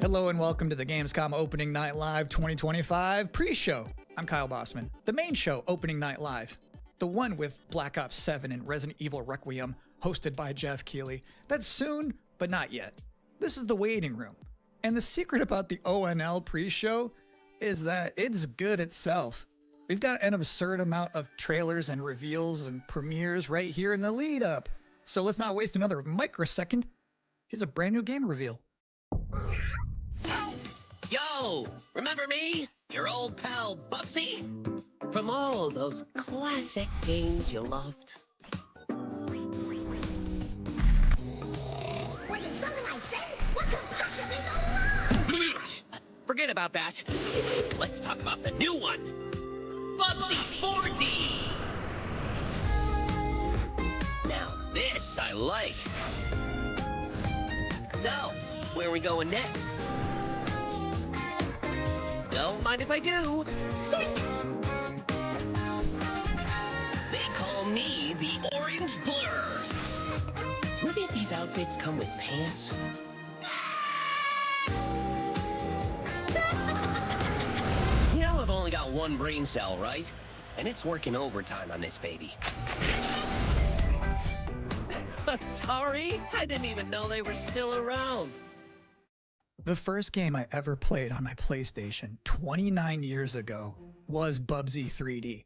Hello and welcome to the Gamescom Opening Night Live 2025 pre-show. I'm Kyle Bossman. The main show, Opening Night Live, the one with Black Ops 7 and Resident Evil Requiem, hosted by Jeff Keighley. That's soon, but not yet. This is the waiting room. And the secret about the ONL pre-show is that it's good itself. We've got an absurd amount of trailers and reveals and premieres right here in the lead up. So let's not waste another microsecond. Here's a brand new game reveal. Yo, remember me? Your old pal Bubsy? From all those classic games you loved. Was it something I said? What could possibly go wrong? Forget about that. Let's talk about the new one. Bubsy 4D! Now this I like. So, where are we going next? Don't mind if I do. Psych! They call me the Orange Blur. Do any of these outfits come with pants? You know I've only got one brain cell, right? And it's working overtime on this baby. Atari? I didn't even know they were still around. The first game I ever played on my PlayStation 29 years ago was Bubsy 3D.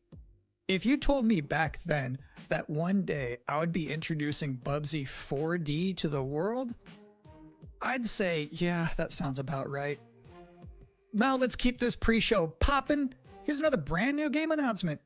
If you told me back then that one day I would be introducing Bubsy 4D to the world, I'd say, yeah, that sounds about right. Now let's keep this pre-show poppin'. Here's another brand new game announcement.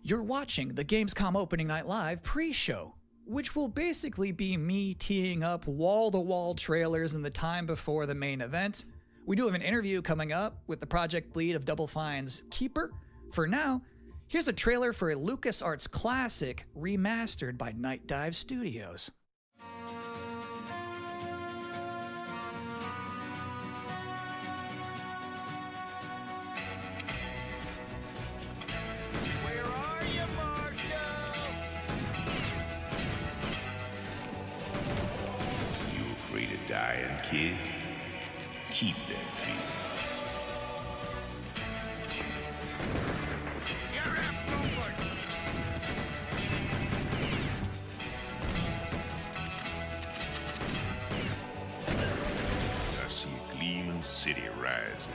You're watching the Gamescom Opening Night Live pre-show, which will basically be me teeing up wall-to-wall trailers in the time before the main event. We do have an interview coming up with the project lead of Double Fine's Keeper. For now, here's a trailer for a LucasArts classic remastered by Night Dive Studios. Dying kid, keep that feeling. I see a gleaming city rising.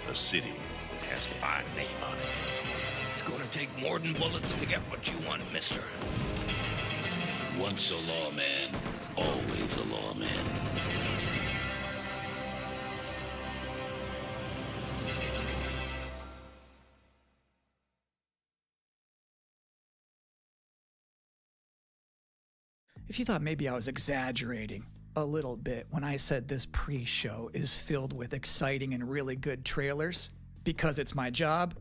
A city that has my name on it. It's gonna take more than bullets to get what you want, mister. Once a lawman, always a lawman. If you thought maybe I was exaggerating a little bit when I said this pre-show is filled with exciting and really good trailers because it's my job,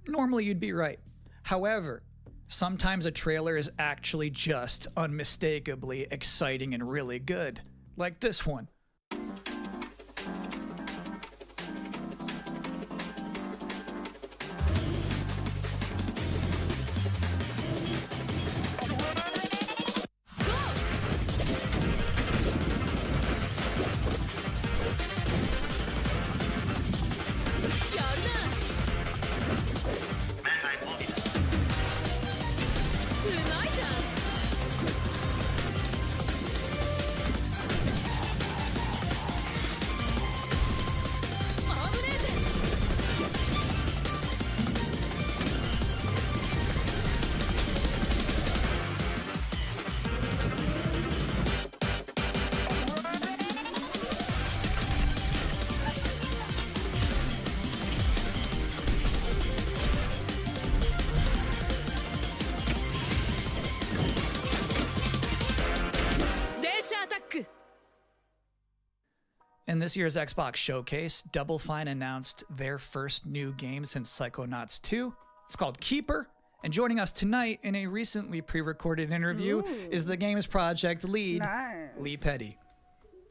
normally you'd be right. However, sometimes a trailer is actually just unmistakably exciting and really good, like this one. In this year's Xbox Showcase, Double Fine announced their first new game since Psychonauts 2. It's called Keeper. And joining us tonight in a recently pre-recorded interview is the game's project lead, Lee Petty.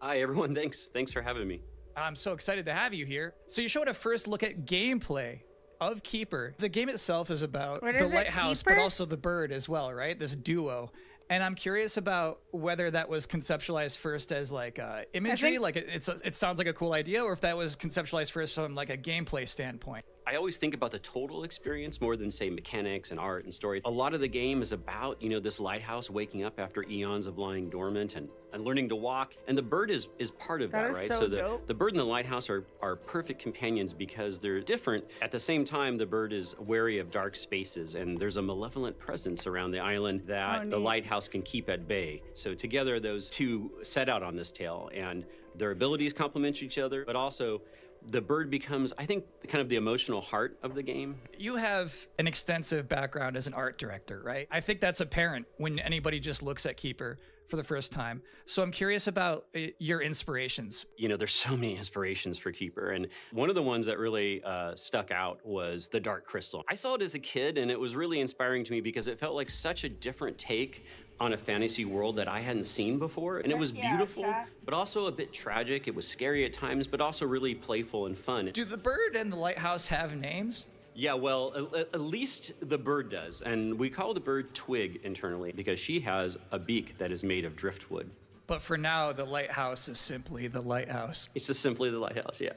Hi, everyone. Thanks for having me. I'm so excited to have you here. So you're showing a first look at gameplay of Keeper. The game itself is about the lighthouse, but also the bird as well, right? This duo. And I'm curious about whether that was conceptualized first as like imagery, like it sounds like a cool idea, or if that was conceptualized first from like a gameplay standpoint. I always think about the total experience more than, say, mechanics and art and story. A lot of the game is about, this lighthouse waking up after eons of lying dormant and learning to walk. And the bird is part of that, right? So the bird and the lighthouse are perfect companions because they're different. At the same time, the bird is wary of dark spaces, and there's a malevolent presence around the island that the lighthouse can keep at bay. So together, those two set out on this tale, and their abilities complement each other, but also the bird becomes, I think, kind of the emotional heart of the game. You have an extensive background as an art director, right? I think that's apparent when anybody just looks at Keeper for the first time. So I'm curious about your inspirations. There's so many inspirations for Keeper, and one of the ones that really stuck out was the Dark Crystal. I saw it as a kid, and it was really inspiring to me because it felt like such a different take on a fantasy world that I hadn't seen before. And it was beautiful, but also a bit tragic. It was scary at times, but also really playful and fun. Do the bird and the lighthouse have names? Yeah, well, at least the bird does. And we call the bird Twig internally because she has a beak that is made of driftwood. But for now, the lighthouse is simply the lighthouse. It's just simply the lighthouse, yeah.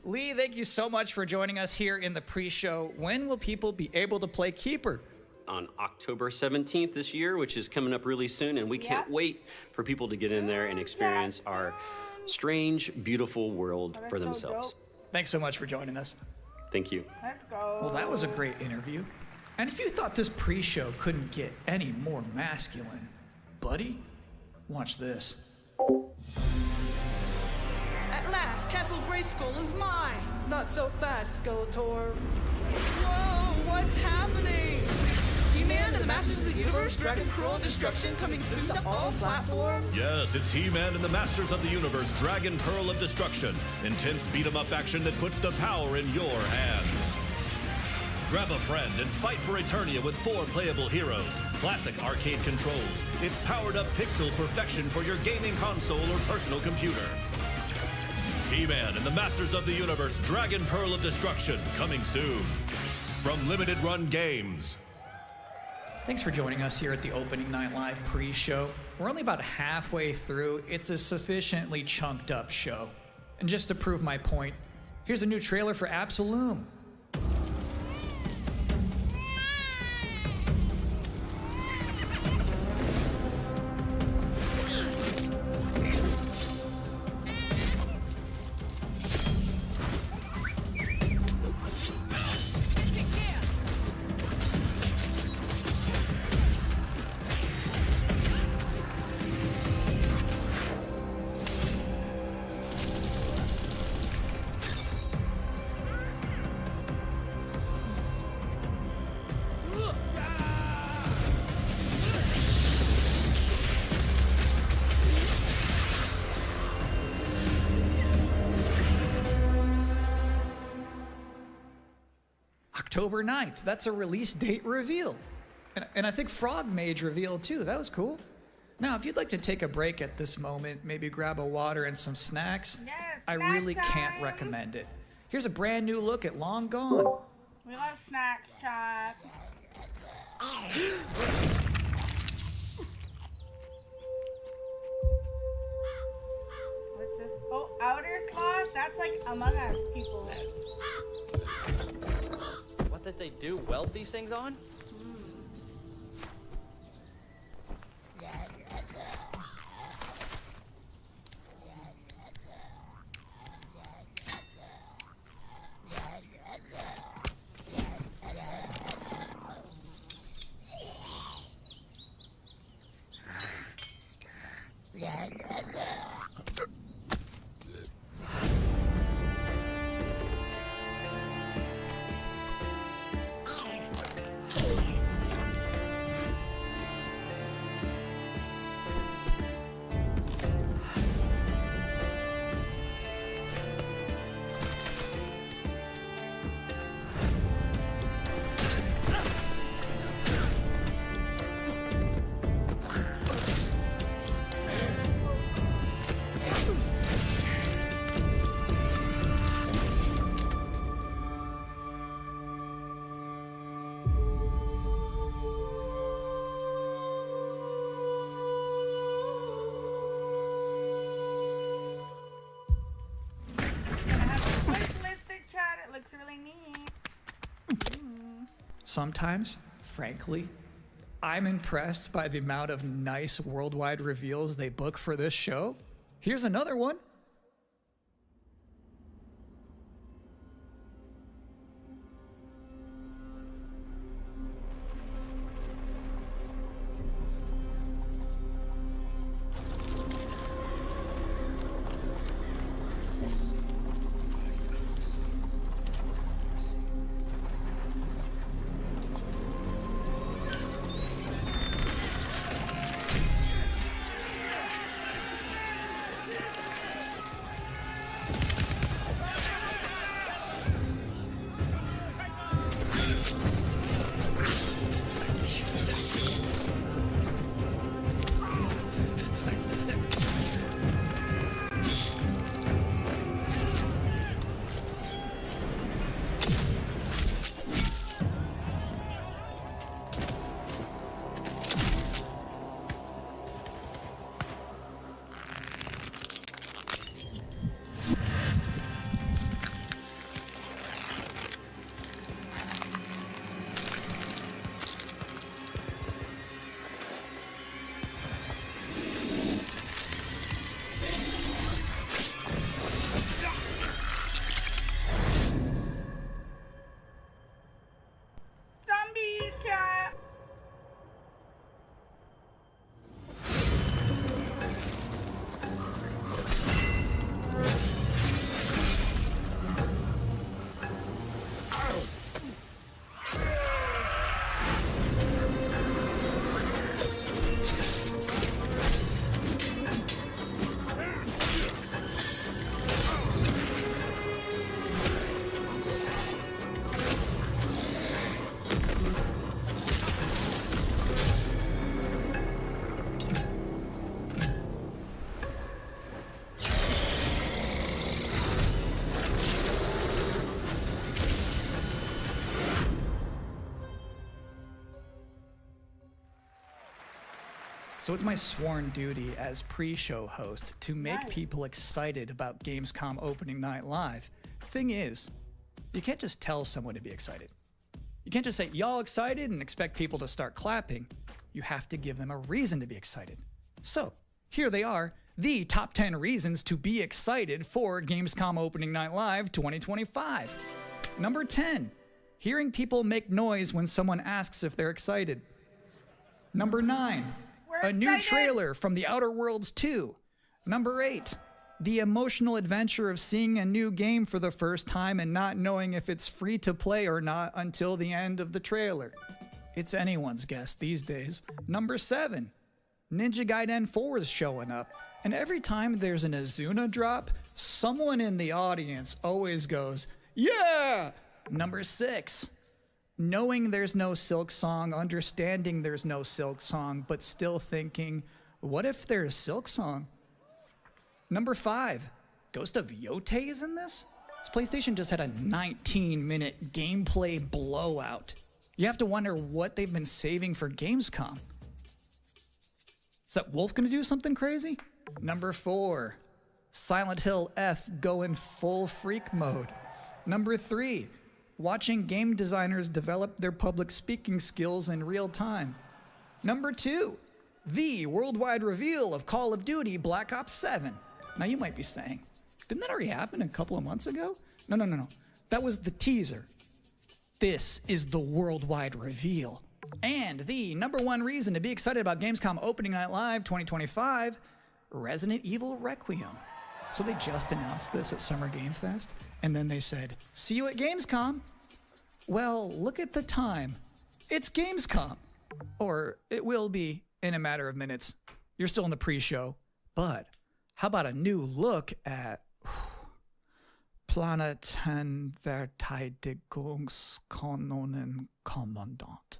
Lee, thank you so much for joining us here in the pre-show. When will people be able to play Keeper? On October 17th this year, which is coming up really soon, and we can't wait for people to get in there and experience our strange, beautiful world for themselves. Thanks so much for joining us. Thank you. Let's go. Well, that was a great interview. And if you thought this pre-show couldn't get any more masculine, buddy, watch this. At last, Castle Grayskull is mine! Not so fast, Skeletor. Whoa, what's happening? He-Man and the Masters of the Universe, Dragon Pearl of Destruction coming soon to all platforms? Yes, it's He-Man and the Masters of the Universe, Dragon Pearl of Destruction. Intense beat-em-up action that puts the power in your hands. Grab a friend and fight for Eternia with 4 playable heroes. Classic arcade controls. It's powered-up pixel perfection for your gaming console or personal computer. He-Man and the Masters of the Universe, Dragon Pearl of Destruction, coming soon. From Limited Run Games. Thanks for joining us here at the Opening Night Live pre-show. We're only about halfway through. It's a sufficiently chunked up show. And just to prove my point, here's a new trailer for Absolum. October 9th. That's a release date reveal. And I think Frog Mage revealed too. That was cool. Now, if you'd like to take a break at this moment, maybe grab a water and some snacks, I really can't recommend it. Here's a brand new look at Long Gone. We love snack shop. What's this? Oh, outer sloth? That's like Among Us people. What did they do? Weld these things on? looks really neat. Sometimes, frankly, I'm impressed by the amount of nice worldwide reveals they book for this show. Here's another one. Zombies, cat. So it's my sworn duty as pre-show host to make Nice. people excited about Gamescom Opening Night Live. Thing is, you can't just tell someone to be excited. You can't just say, y'all excited, and expect people to start clapping. You have to give them a reason to be excited. So, here they are, the top 10 reasons to be excited for Gamescom Opening Night Live 2025. Number 10, hearing people make noise when someone asks if they're excited. Number 9, a new excited. trailer from The Outer Worlds 2. Number 8, the emotional adventure of seeing a new game for the first time and not knowing if it's free to play or not until the end of the trailer. It's anyone's guess these days. Number 7, Ninja Gaiden 4 is showing up, and every time there's an Azuna drop, someone in the audience always goes, yeah! Number 6, knowing there's no Silk Song, understanding there's no Silk Song, but still thinking, what if there's Silk Song? Number 5, Ghost of Yotei is in this? This PlayStation just had a 19-minute gameplay blowout. You have to wonder what they've been saving for Gamescom. Is that Wolf gonna do something crazy? Number 4, Silent Hill F going full freak mode. Number 3, watching game designers develop their public speaking skills in real time. Number 2, the worldwide reveal of Call of Duty Black Ops 7. Now you might be saying, didn't that already happen a couple of months ago? No. That was the teaser. This is the worldwide reveal. And the number 1 reason to be excited about Gamescom Opening Night Live 2025, Resident Evil Requiem. So they just announced this at Summer Game Fest, and then they said, see you at Gamescom. Well, look at the time. It's Gamescom. Or it will be in a matter of minutes. You're still in the pre-show. But how about a new look at Planeten-Verteidigungskanonen Kommandant?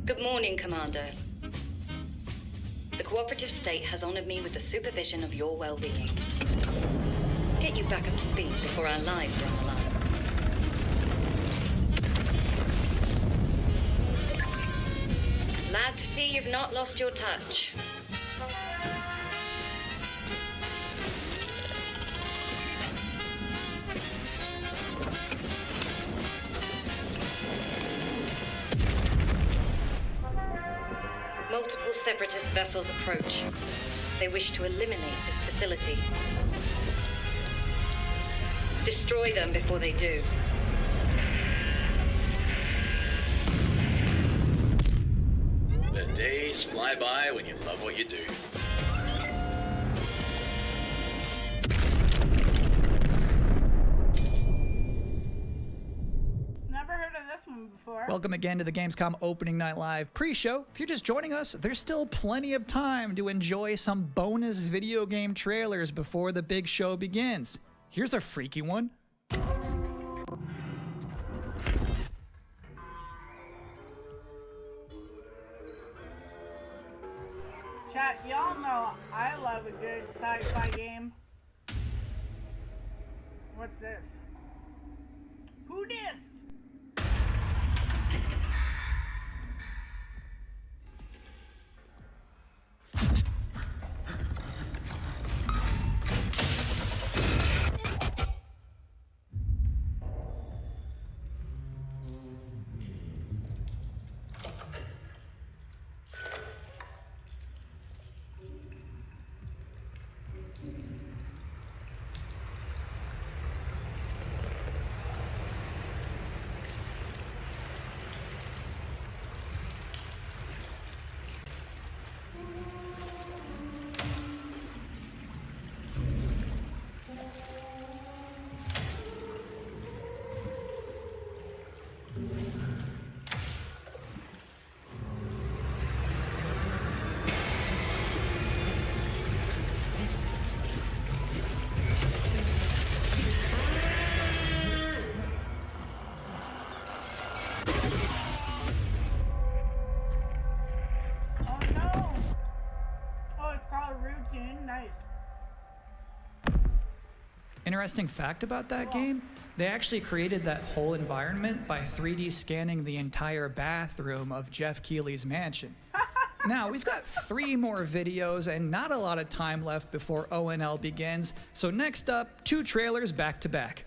Good morning, Commander. The cooperative state has honored me with the supervision of your well-being. Get you back up to speed before our lives are on the line. Glad to see you've not lost your touch. Separatist vessels approach. They wish to eliminate this facility. Destroy them before they do. The days fly by when you love what you do. Never heard of this one before. Welcome again to the Gamescom Opening Night Live pre-show. If you're just joining us, there's still plenty of time to enjoy some bonus video game trailers before the big show begins. Here's a freaky one. Chat, y'all know I love a good sci-fi game. What's this? Who dis? Nice. Interesting fact about that game, they actually created that whole environment by 3D scanning the entire bathroom of Jeff Keighley's mansion. Now, we've got 3 more videos and not a lot of time left before ONL begins, so next up, 2 trailers back to back.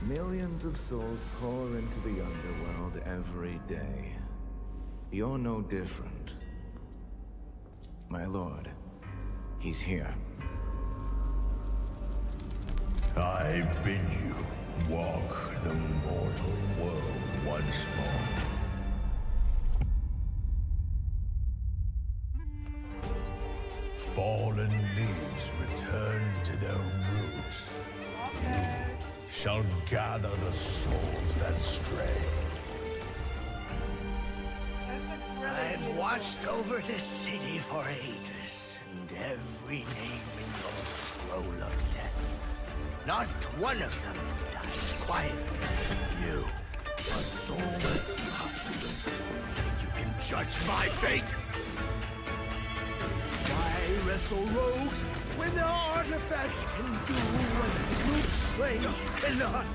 Millions of souls pour into the underworld every day. You're no different. My lord, he's here. I bid you walk the mortal world once more. Fallen leaves return to their roots. Shall gather the souls that stray. I've watched over this city for ages, and every name in your scroll of death. Not one of them dies quietly. You, a soulless husk. You can judge my fate. Why wrestle rogues when their artifacts can do what brute slaves cannot?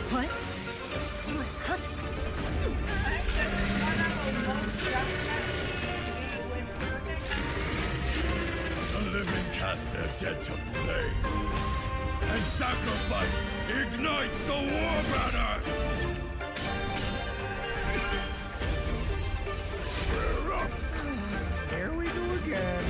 What? Soulless husk? The living cast their dead to flame, and sacrifice ignites the war banners! Here we go again.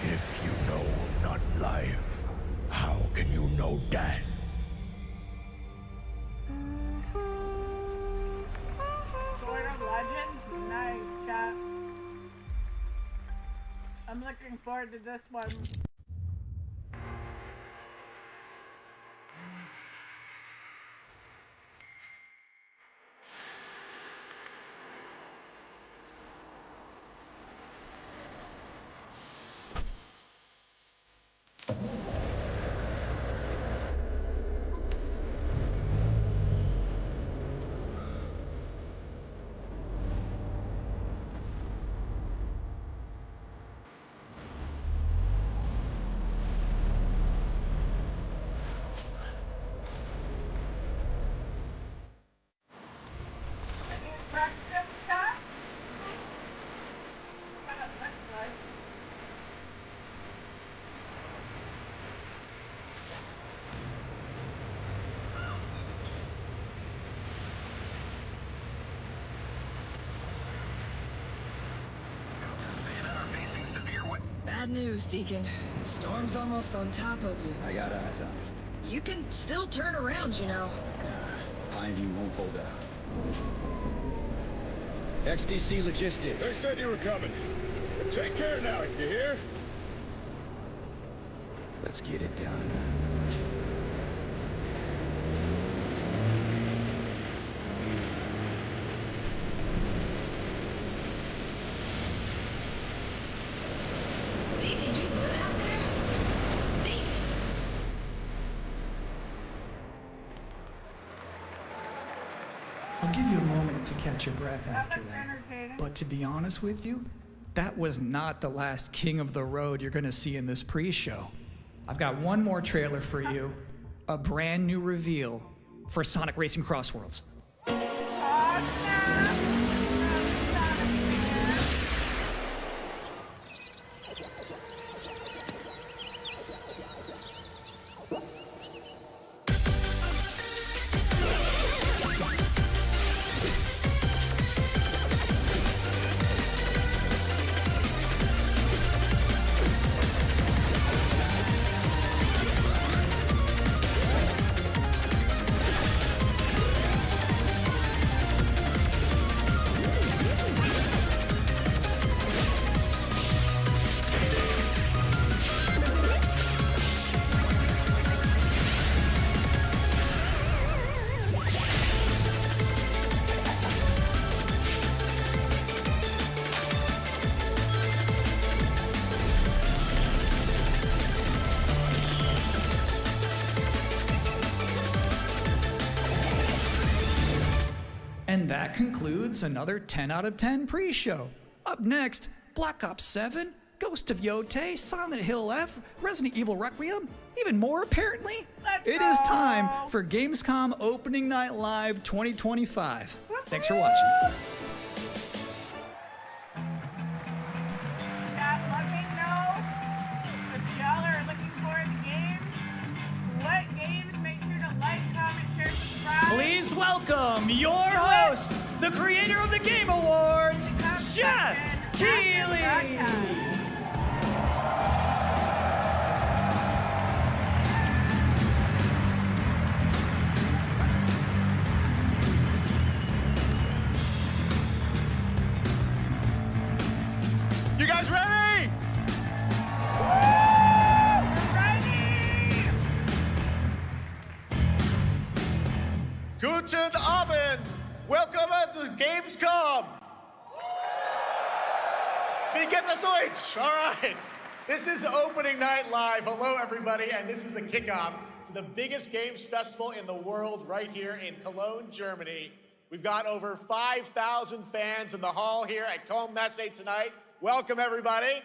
If you know not life, how can you know death? Sword of Legends? Nice, chat. I'm looking forward to this one. Bad news, Deacon. Storm's almost on top of you. I got eyes on it. You can still turn around, you know. Pineview won't hold out. XTC Logistics. They said you were coming. Take care now, you hear? Let's get it done. Deacon, you good out there? Deacon. I'll give you a moment to catch your breath after that. But to be honest with you, that was not the last king of the road you're going to see in this pre-show. I've got one more trailer for you, a brand new reveal for Sonic Racing Crossworlds. And that concludes another 10 out of 10 pre-show. Up next, Black Ops 7, Ghost of Yotei, Silent Hill F, Resident Evil Requiem, even more apparently. It is time for Gamescom Opening Night Live 2025. Thanks for watching. Let me know if y'all are looking forward to games. What games? Make sure to like, comment, share, subscribe. Please welcome your host, the creator of the Game Awards, Jeff Keighley. You guys ready? Guten Abend! Welcome to Gamescom! Wie geht es euch? All right. This is Opening Night Live. Hello, everybody, and this is the kickoff to the biggest games festival in the world right here in Cologne, Germany. We've got over 5,000 fans in the hall here at Cologne Messe tonight. Welcome, everybody.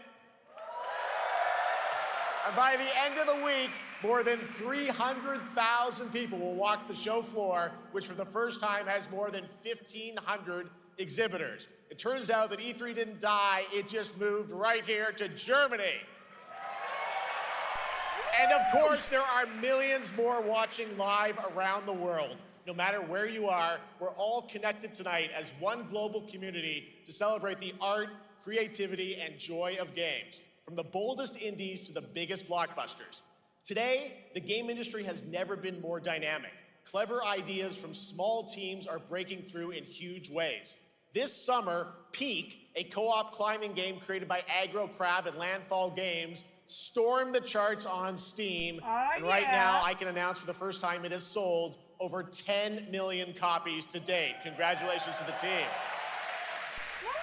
And by the end of the week, more than 300,000 people will walk the show floor, which for the first time has more than 1,500 exhibitors. It turns out that E3 didn't die, it just moved right here to Germany. And of course, there are millions more watching live around the world. No matter where you are, we're all connected tonight as one global community to celebrate the art, creativity, and joy of games, from the boldest indies to the biggest blockbusters. Today, the game industry has never been more dynamic. Clever ideas from small teams are breaking through in huge ways. This summer, Peak, a co-op climbing game created by Aggro Crab and Landfall Games, stormed the charts on Steam. And right now, I can announce for the first time it has sold over 10 million copies to date. Congratulations to the team.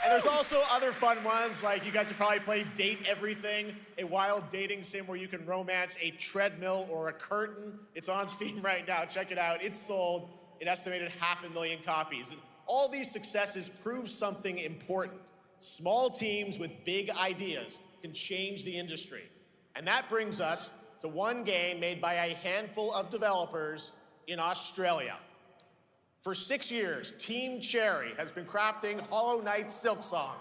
And there's also other fun ones, like you guys have probably played Date Everything, a wild dating sim where you can romance a treadmill or a curtain. It's on Steam right now. Check it out. It's sold an estimated 500,000 copies. And all these successes prove something important. Small teams with big ideas can change the industry. And that brings us to one game made by a handful of developers in Australia. For 6 years, Team Cherry has been crafting Hollow Knight Silksong.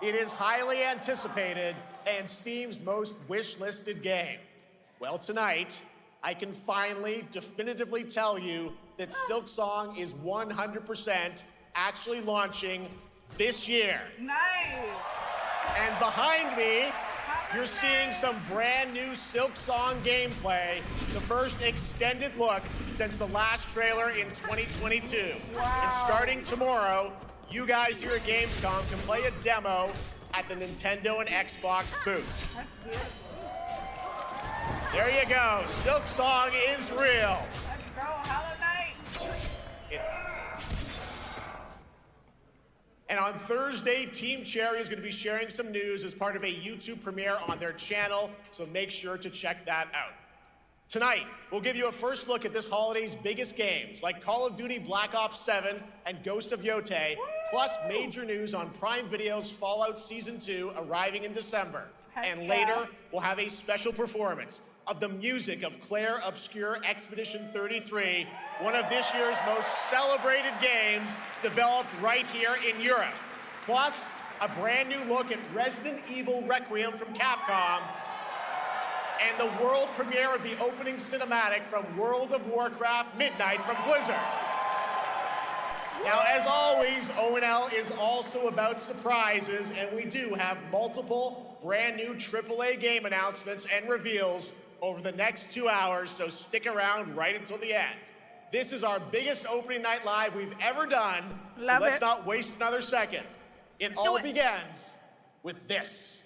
It is highly anticipated and Steam's most wish-listed game. Well, tonight, I can finally definitively tell you that Silksong is 100% actually launching this year. Nice. And behind me, you're seeing some brand new Silksong gameplay, the first extended look since the last trailer in 2022. Wow. And starting tomorrow, you guys here at Gamescom can play a demo at the Nintendo and Xbox booths. That's beautiful. There you go. Silksong is real. Let's go, Hollow Knight. And on Thursday, Team Cherry is going to be sharing some news as part of a YouTube premiere on their channel, so make sure to check that out. Tonight, we'll give you a first look at this holiday's biggest games, like Call of Duty Black Ops 7 and Ghost of Yotei, plus major news on Prime Video's Fallout Season 2 arriving in December. And later, we'll have a special performance of the music of Claire Obscure Expedition 33, one of this year's most celebrated games developed right here in Europe. Plus, a brand new look at Resident Evil Requiem from Capcom, and the world premiere of the opening cinematic from World of Warcraft Midnight from Blizzard. Now, as always, ONL is also about surprises, and we do have multiple brand new AAA game announcements and reveals over the next 2 hours, so stick around right until the end. This is our biggest opening night live we've ever done, so let's not waste another second. It all begins with this.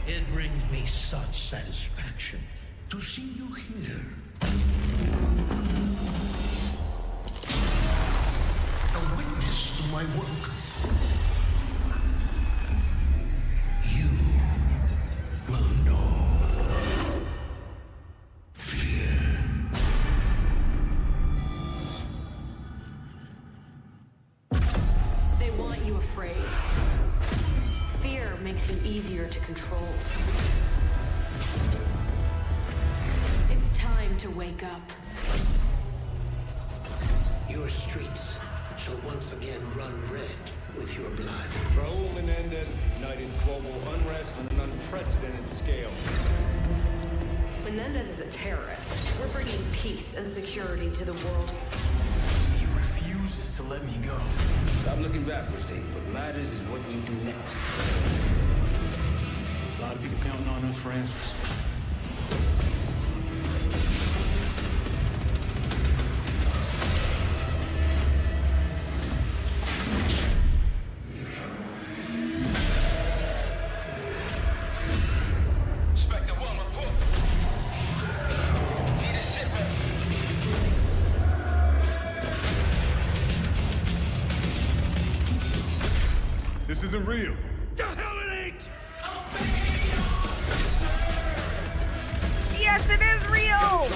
It brings me such satisfaction to see you here. A witness to my work. You will know fear. They want you afraid. Fear makes you easier to control. It's time to wake up. Your streets shall once again run red with your blood. Raul Menendez ignited global unrest on an unprecedented scale. Menendez is a terrorist. We're bringing peace and security to the world. He refuses to let me go. Stop looking backwards, Dave. What matters is what you do next. A lot of people counting on us for answers. Inspector 1, report. Need a sit rep. This isn't real. The hell it ain't! Yes, it is real!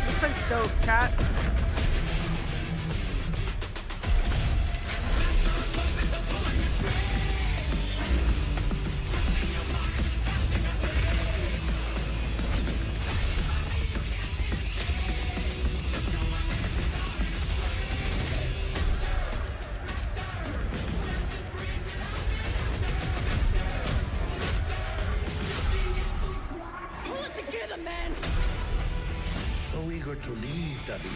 Looks like so, cat. Pull it together, man! So eager to leave, David.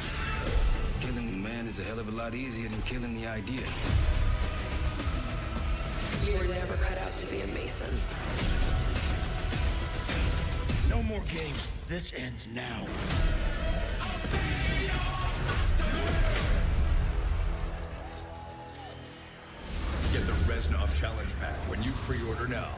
Killing the man is a hell of a lot easier than killing the idea. You were never cut out to be a Mason. No more games. This ends now. Get the Reznov Challenge Pack when you pre-order now.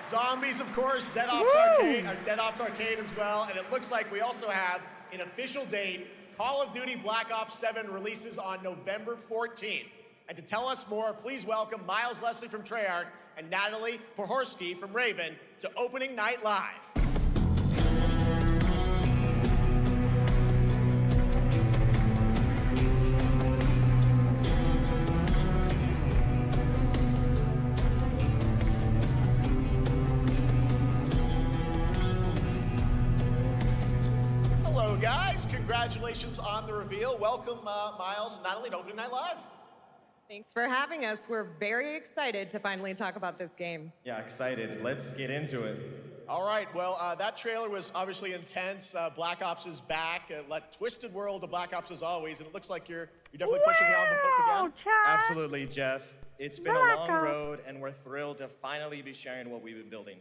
Zombies, of course, Dead Ops Arcade as well, and it looks like we also have an official date. Call of Duty Black Ops 7 releases on November 14th. And to tell us more, please welcome Miles Leslie from Treyarch and Natalie Pohorski from Raven to Opening Night Live. Hello, guys. Congratulations on the reveal. Welcome, Miles and Natalie, to Opening Night Live. Thanks for having us. We're very excited to finally talk about this game. Yeah, excited. Let's get into it. All right, well, that trailer was obviously intense. Black Ops is back. Twisted world of Black Ops as always, and it looks like you're definitely pushing the envelope again. Absolutely, Jeff. It's been a long road, and we're thrilled to finally be sharing what we've been building.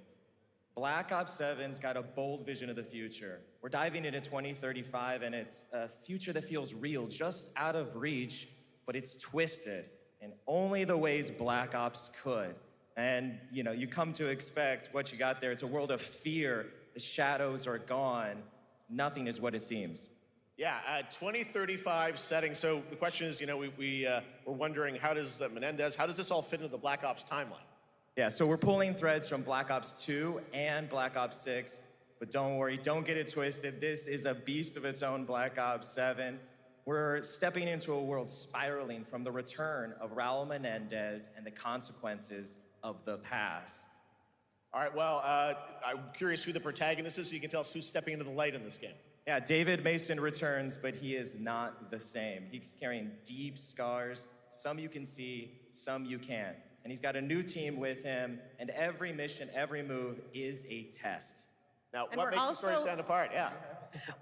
Black Ops 7's got a bold vision of the future. We're diving into 2035, and it's a future that feels real, just out of reach, but it's twisted in only the ways Black Ops could. And, you come to expect what you got there. It's a world of fear. The shadows are gone. Nothing is what it seems. Yeah, 2035 setting. So the question is, we're wondering, how does Menendez, how does this all fit into the Black Ops timeline? Yeah, so we're pulling threads from Black Ops 2 and Black Ops 6, but don't worry, don't get it twisted. This is a beast of its own, Black Ops 7. We're stepping into a world spiraling from the return of Raul Menendez and the consequences of the past. All right, well, I'm curious who the protagonist is, so you can tell us who's stepping into the light in this game. Yeah, David Mason returns, but he is not the same. He's carrying deep scars. Some you can see, some you can't. And he's got a new team with him, and every mission, every move is a test. Now, what makes the story stand apart? Yeah.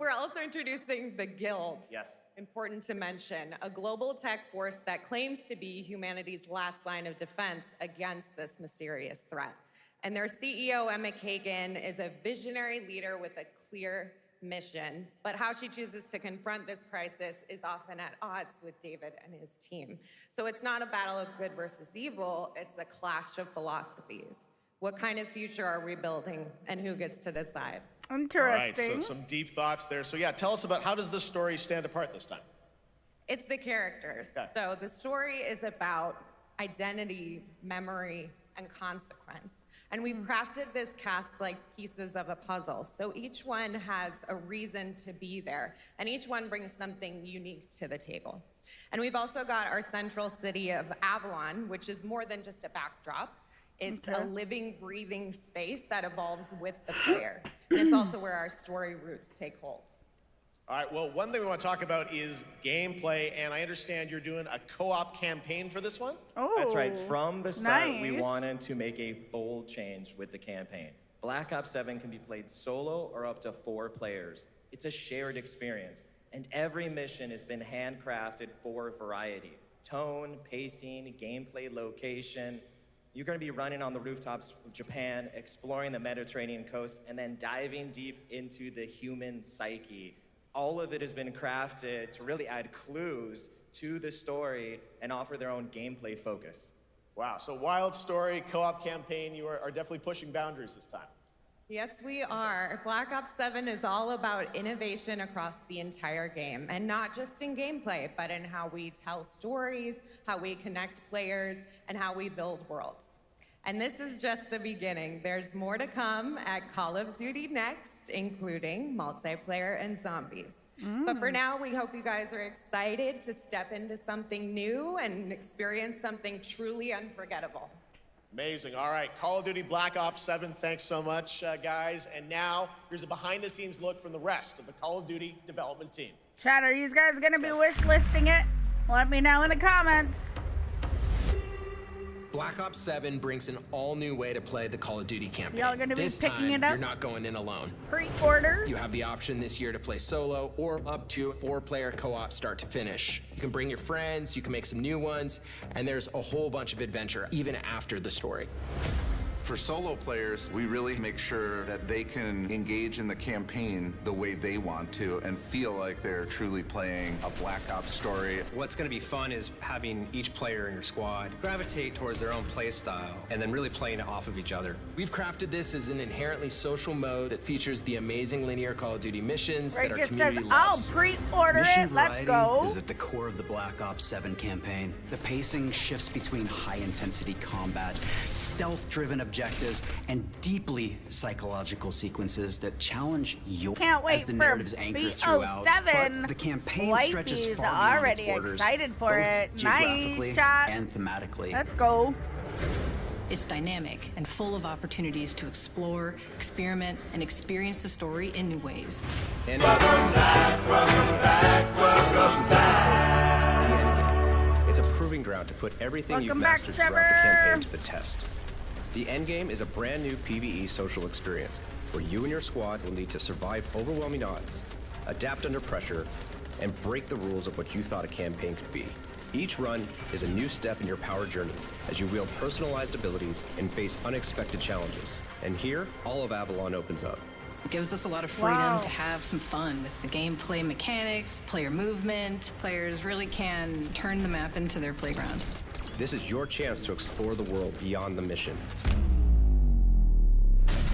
We're also introducing the Guild. Yes. Important to mention, a global tech force that claims to be humanity's last line of defense against this mysterious threat. And their CEO, Emma Kagan, is a visionary leader with a clear mission, but how she chooses to confront this crisis is often at odds with David and his team. So it's not a battle of good versus evil, it's a clash of philosophies. What kind of future are we building, and who gets to decide? Interesting. All right, so some deep thoughts there. So yeah, tell us about how does this story stand apart this time? It's the characters. Okay. So the story is about identity, memory, and consequence. And we've crafted this cast like pieces of a puzzle. So each one has a reason to be there, and each one brings something unique to the table. And we've also got our central city of Avalon, which is more than just a backdrop. It's a living, breathing space that evolves with the player. And it's also where our story roots take hold. All right, well, one thing we want to talk about is gameplay, and I understand you're doing a co-op campaign for this one? Oh, that's right. From the start, nice. we wanted to make a bold change with the campaign. Black Ops 7 can be played solo or up to 4 players. It's a shared experience, and every mission has been handcrafted for variety. Tone, pacing, gameplay location. You're going to be running on the rooftops of Japan, exploring the Mediterranean coast, and then diving deep into the human psyche. All of it has been crafted to really add clues to the story and offer their own gameplay focus. Wow, so wild story, co-op campaign, you are definitely pushing boundaries this time. Yes, we are. Black Ops 7 is all about innovation across the entire game, and not just in gameplay, but in how we tell stories, how we connect players, and how we build worlds. And this is just the beginning. There's more to come at Call of Duty Next, including multiplayer and zombies. But for now, we hope you guys are excited to step into something new and experience something truly unforgettable. Amazing. All right, Call of Duty Black Ops 7, thanks so much, guys. And now, here's a behind-the-scenes look from the rest of the Call of Duty development team. Chat, are you guys going to be wish listing it? Let me know in the comments. Black Ops 7 brings an all-new way to play the Call of Duty campaign. Y'all gonna be this picking time, it up? you're not going in alone. Pre-orders. You have the option this year to play solo or up to 4-player co-op start to finish. You can bring your friends, you can make some new ones, and there's a whole bunch of adventure even after the story. For solo players, we really make sure that they can engage in the campaign the way they want to and feel like they're truly playing a Black Ops story. What's going to be fun is having each player in your squad gravitate towards their own play style and then really playing it off of each other. We've crafted this as an inherently social mode that features the amazing linear Call of Duty missions that our community loves. I'll pre-order Mission it. Let's variety go. is at the core of the Black Ops 7 campaign. The pacing shifts between high-intensity combat, stealth-driven objectives, and deeply psychological sequences that challenge your Can't wait as the for narratives anchor throughout. B07. But the campaign Wifey's stretches far beyond its already borders, excited for both it. geographically Nice shot. and thematically. Let's go. It's dynamic and full of opportunities to explore, experiment, and experience the story in new ways. And it's a proving ground to put everything you've mastered throughout the campaign to the test. The Endgame is a brand new PvE social experience where you and your squad will need to survive overwhelming odds, adapt under pressure, and break the rules of what you thought a campaign could be. Each run is a new step in your power journey as you wield personalized abilities and face unexpected challenges. And here, all of Avalon opens up. It gives us a lot of freedom to have some fun with the gameplay mechanics, player movement. Players really can turn the map into their playground. This is your chance to explore the world beyond the mission.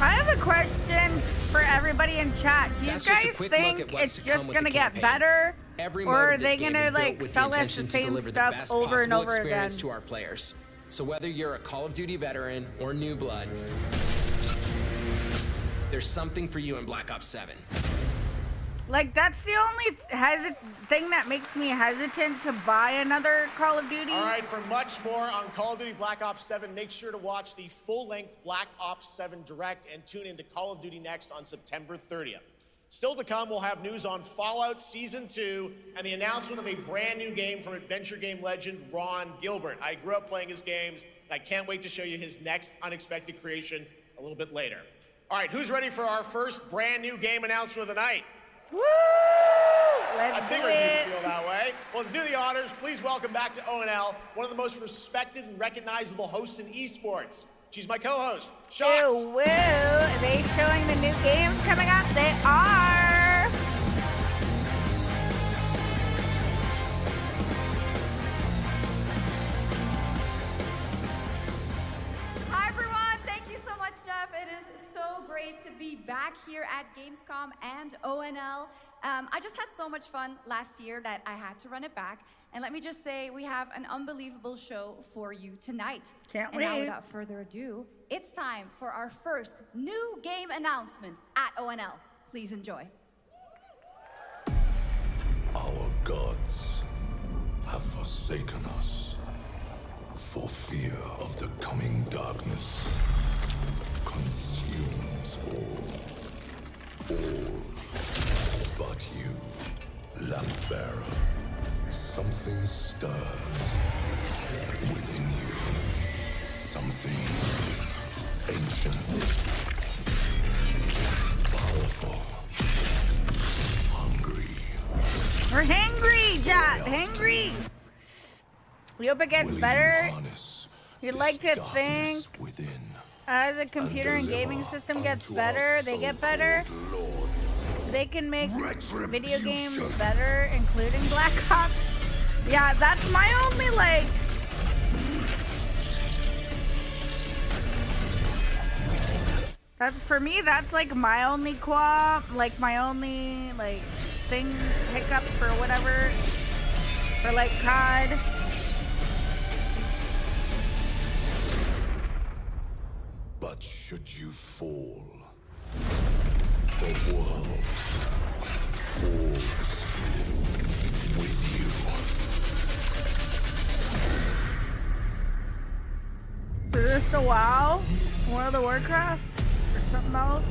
I have a question for everybody in chat. Do you That's just a guys quick think look at what's it's to come just with gonna the get campaign. better? Every Or mode are of they this game gonna is built like with the sell us the intention to same deliver the stuff best over and possible over again? experience to our players. So whether you're a Call of Duty veteran or new blood, there's something for you in Black Ops 7. Like, that's the only thing that makes me hesitant to buy another Call of Duty. All right, for much more on Call of Duty Black Ops 7, make sure to watch the full-length Black Ops 7 Direct and tune into Call of Duty Next on September 30th. Still to come, we'll have news on Fallout Season 2 and the announcement of a brand new game from adventure game legend Ron Gilbert. I grew up playing his games, and I can't wait to show you his next unexpected creation a little bit later. All right, who's ready for our first brand new game announcement of the night? Woo! Let's I do figured it. you'd feel that way. Well, to do the honors, please welcome back to ONL, one of the most respected and recognizable hosts in esports. She's my co-host, Shox. Ew, woo. Are they showing the new games coming up? They are. Hi everyone, thank you so much, Jeff. It is so great to be back here at Gamescom and ONL. I just had so much fun last year that I had to run it back. And let me just say, we have an unbelievable show for you tonight. Can't and now, wait. without further ado, it's time for our first new game announcement at ONL. Please enjoy. Our gods have forsaken us for fear of the coming darkness consumes all but you, lamp bearer. Something stirs within you, something ancient, powerful, hungry. We're hangry, Jack. Hangry. We hope it gets better. You'd like to think as the computer and gaming system gets better, they get better. They can make video games better, including Black Ops. Yeah, that's my only, like... That's, for me, that's, like, my only like, my only, like, hiccup for whatever. For, like, COD. But should you fall, the world falls with you. Is this the WoW? World of Warcraft? Or something else?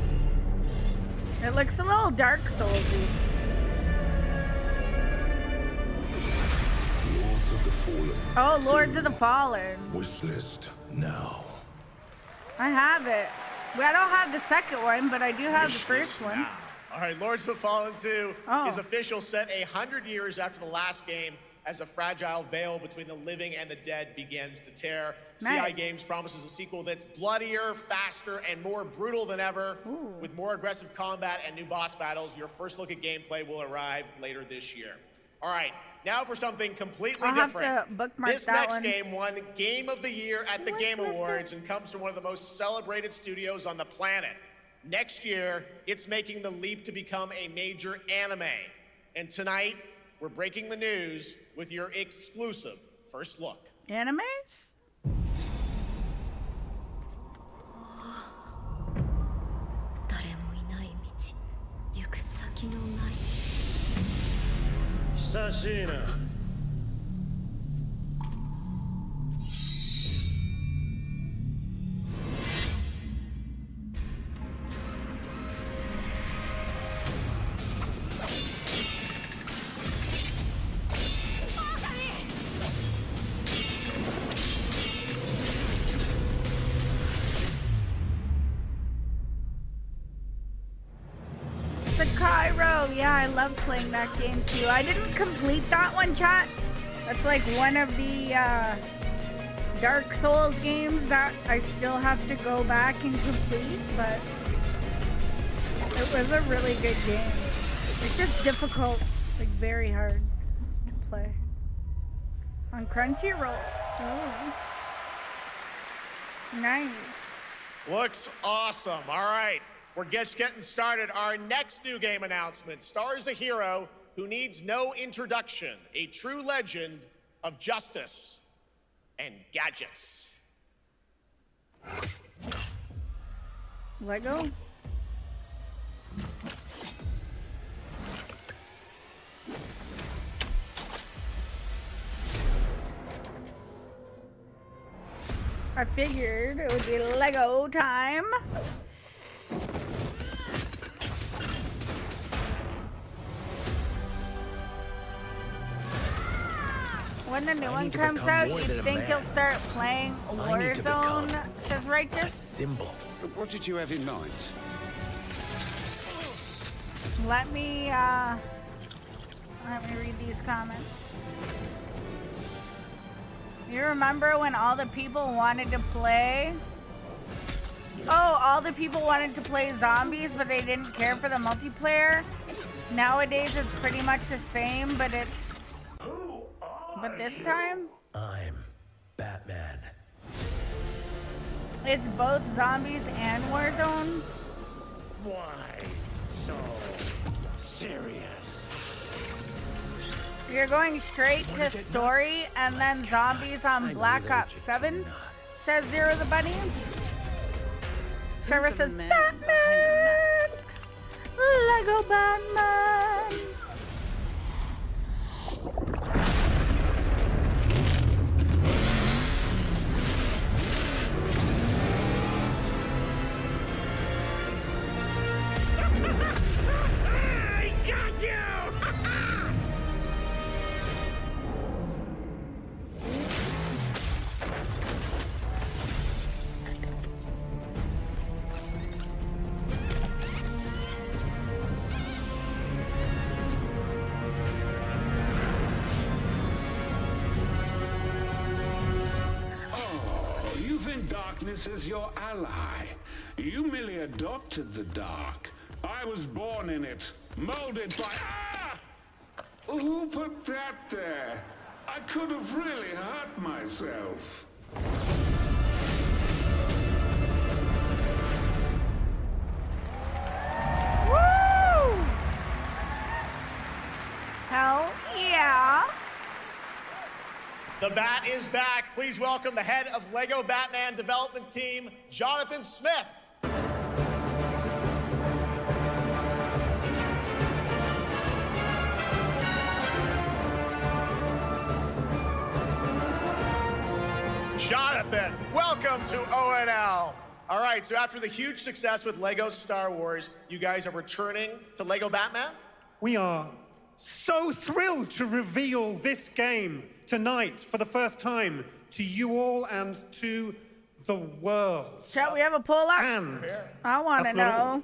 It looks a little Dark Souls-y. Lords of the Fallen. Oh, Lords of the Fallen. Wish list now. I have it. Well, I don't have the second one, but I do have the first one. All right, Lords of the Fallen 2 Oh. is official, set 100 years after the last game. as a fragile veil between the living and the dead begins to tear. Nice. CI Games promises a sequel that's bloodier, faster, and more brutal than ever. Ooh. With more aggressive combat and new boss battles, your first look at gameplay will arrive later this year. All right, now for something completely different. Have to bookmark This that next one. game won Game of the Year at the Game Awards and comes from one of the most celebrated studios on the planet. Next year, it's making the leap to become a major anime. And tonight, we're breaking the news with your exclusive first look. Animes? Sashina. The Cairo. Yeah, I love playing that game too. I didn't complete that one, chat. That's like one of the Dark Souls games that I still have to go back and complete, but it was a really good game. It's just difficult, like very hard to play. On Crunchyroll. Oh. Nice. Looks awesome. All right, we're just getting started. Our next new game announcement stars a hero who needs no introduction, a true legend of justice and gadgets. Lego? I figured it would be Lego time. When the new one comes out, you think you'll start playing Warzone, says Righteous? Symbol. What did you have in mind? Let me read these comments. You remember when all the people wanted to play? Oh, all the people wanted to play zombies, but they didn't care for the multiplayer? Nowadays, it's pretty much the same, but it's... But this time? I'm Batman. It's both zombies and Warzone? Why so serious? You're going straight to story and then zombies on Black Ops 7? Says Zero the Bunny. Trevor says Batman! Lego Batman! I got you! Oh, you think darkness is your ally. You merely adopted the dark. I was born in it, molded by... Ah! Who put that there? I could have really hurt myself. Woo! Hell yeah! The Bat is back. Please welcome the head of Lego Batman development team, Jonathan Smith. Jonathan, welcome to ONL. All right, so after the huge success with Lego Star Wars, you guys are returning to Lego Batman? We are so thrilled to reveal this game tonight for the first time to you all and to the world. Shall we have a poll up? And I want to that's not all. know.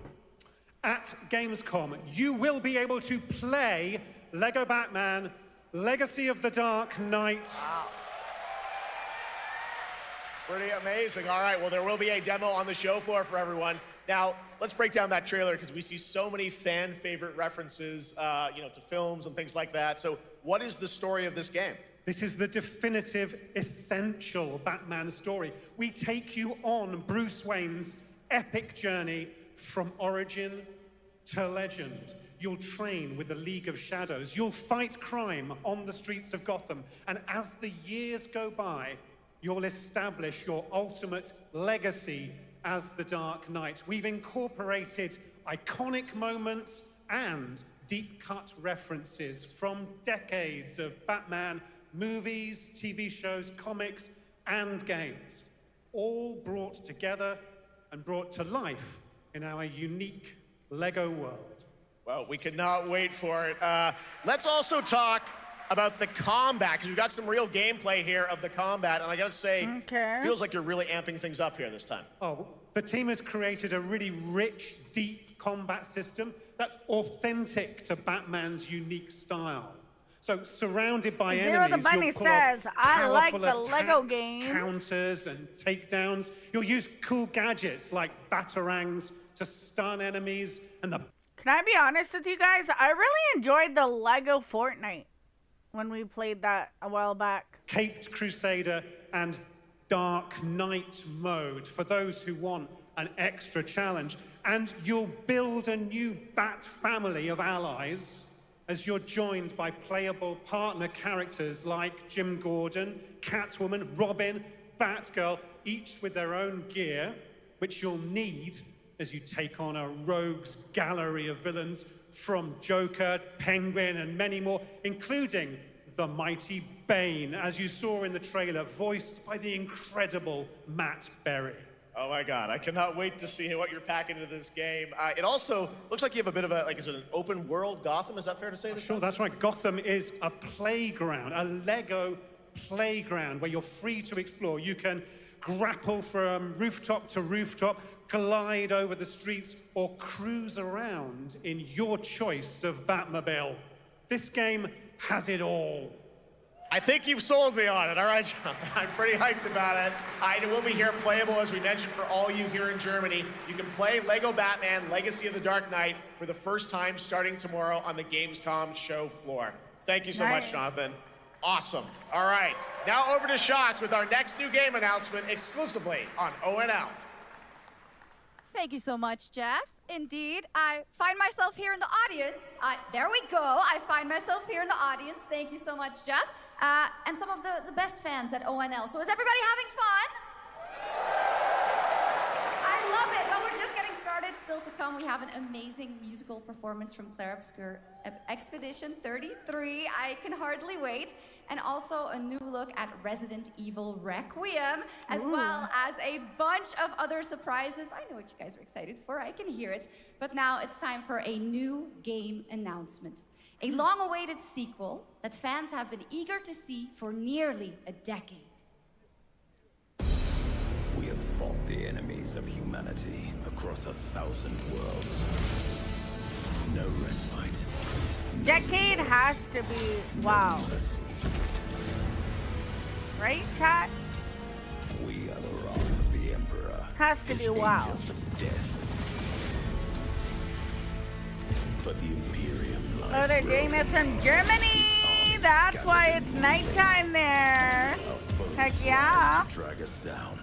At Gamescom, you will be able to play Lego Batman Legacy of the Dark Knight. Wow. Pretty amazing. All right, well, there will be a demo on the show floor for everyone. Now, let's break down that trailer because we see so many fan favorite references, to films and things like that. So what is the story of this game? This is the definitive, essential Batman story. We take you on Bruce Wayne's epic journey from origin to legend. You'll train with the League of Shadows. You'll fight crime on the streets of Gotham. And as the years go by, you'll establish your ultimate legacy as the Dark Knight. We've incorporated iconic moments and deep-cut references from decades of Batman movies, TV shows, comics, and games, all brought together and brought to life in our unique Lego world. Well, we cannot wait for it. Let's also talk about the combat, because we've got some real gameplay here of the combat, and I gotta say, feels like you're really amping things up here this time. Oh, the team has created a really rich, deep combat system that's authentic to Batman's unique style. So, surrounded by enemies, you'll pull off I like powerful the Lego attacks, game. counters, and takedowns. You'll use cool gadgets like batarangs to stun enemies, and the... Can I be honest with you guys? I really enjoyed the Lego Fortnite when we played that a while back. Caped Crusader and Dark Knight mode for those who want an extra challenge. And you'll build a new Bat family of allies as you're joined by playable partner characters like Jim Gordon, Catwoman, Robin, Batgirl, each with their own gear, which you'll need as you take on a rogues gallery of villains from Joker, Penguin, and many more, including the mighty Bane, as you saw in the trailer, voiced by the incredible Matt Berry. Oh my God, I cannot wait to see what you're packing into this game. It also looks like you have a bit of is it an open world Gotham? Is that fair to say? Sure, that's right. Gotham is a playground, a Lego playground where you're free to explore. You can grapple from rooftop to rooftop, glide over the streets, or cruise around in your choice of Batmobile. This game has it all. I think you've sold me on it. All right, John. I'm pretty hyped about it. It will be here playable, as we mentioned, for all you here in Germany. You can play Lego Batman Legacy of the Dark Knight for the first time starting tomorrow on the Gamescom show floor. Thank you so much, Jonathan. Awesome. All right, now over to Shots with our next new game announcement exclusively on ONL. Thank you so much, Jeff. Indeed, I find myself here in the audience. There we go. I find myself here in the audience. Thank you so much, Jeff. And some of the best fans at ONL. So is everybody having fun? I love it, but we're just getting started. Still to come, we have an amazing musical performance from Claire Obscure Expedition 33. I can hardly wait. And also a new look at Resident Evil Requiem, as well as a bunch of other surprises. I know what you guys are excited for. I can hear it. But now it's time for a new game announcement. A long-awaited sequel that fans have been eager to see for nearly a decade. We have fought the enemies of humanity across 1,000 worlds. No respite. Decade has to be, wow. Right, chat? We are the wrath of the Emperor. Has to be wow. Angels of death. But the Imperium lies Oh, they're doing this from Germany. That's why it's nighttime there. Heck yeah. To drag us down,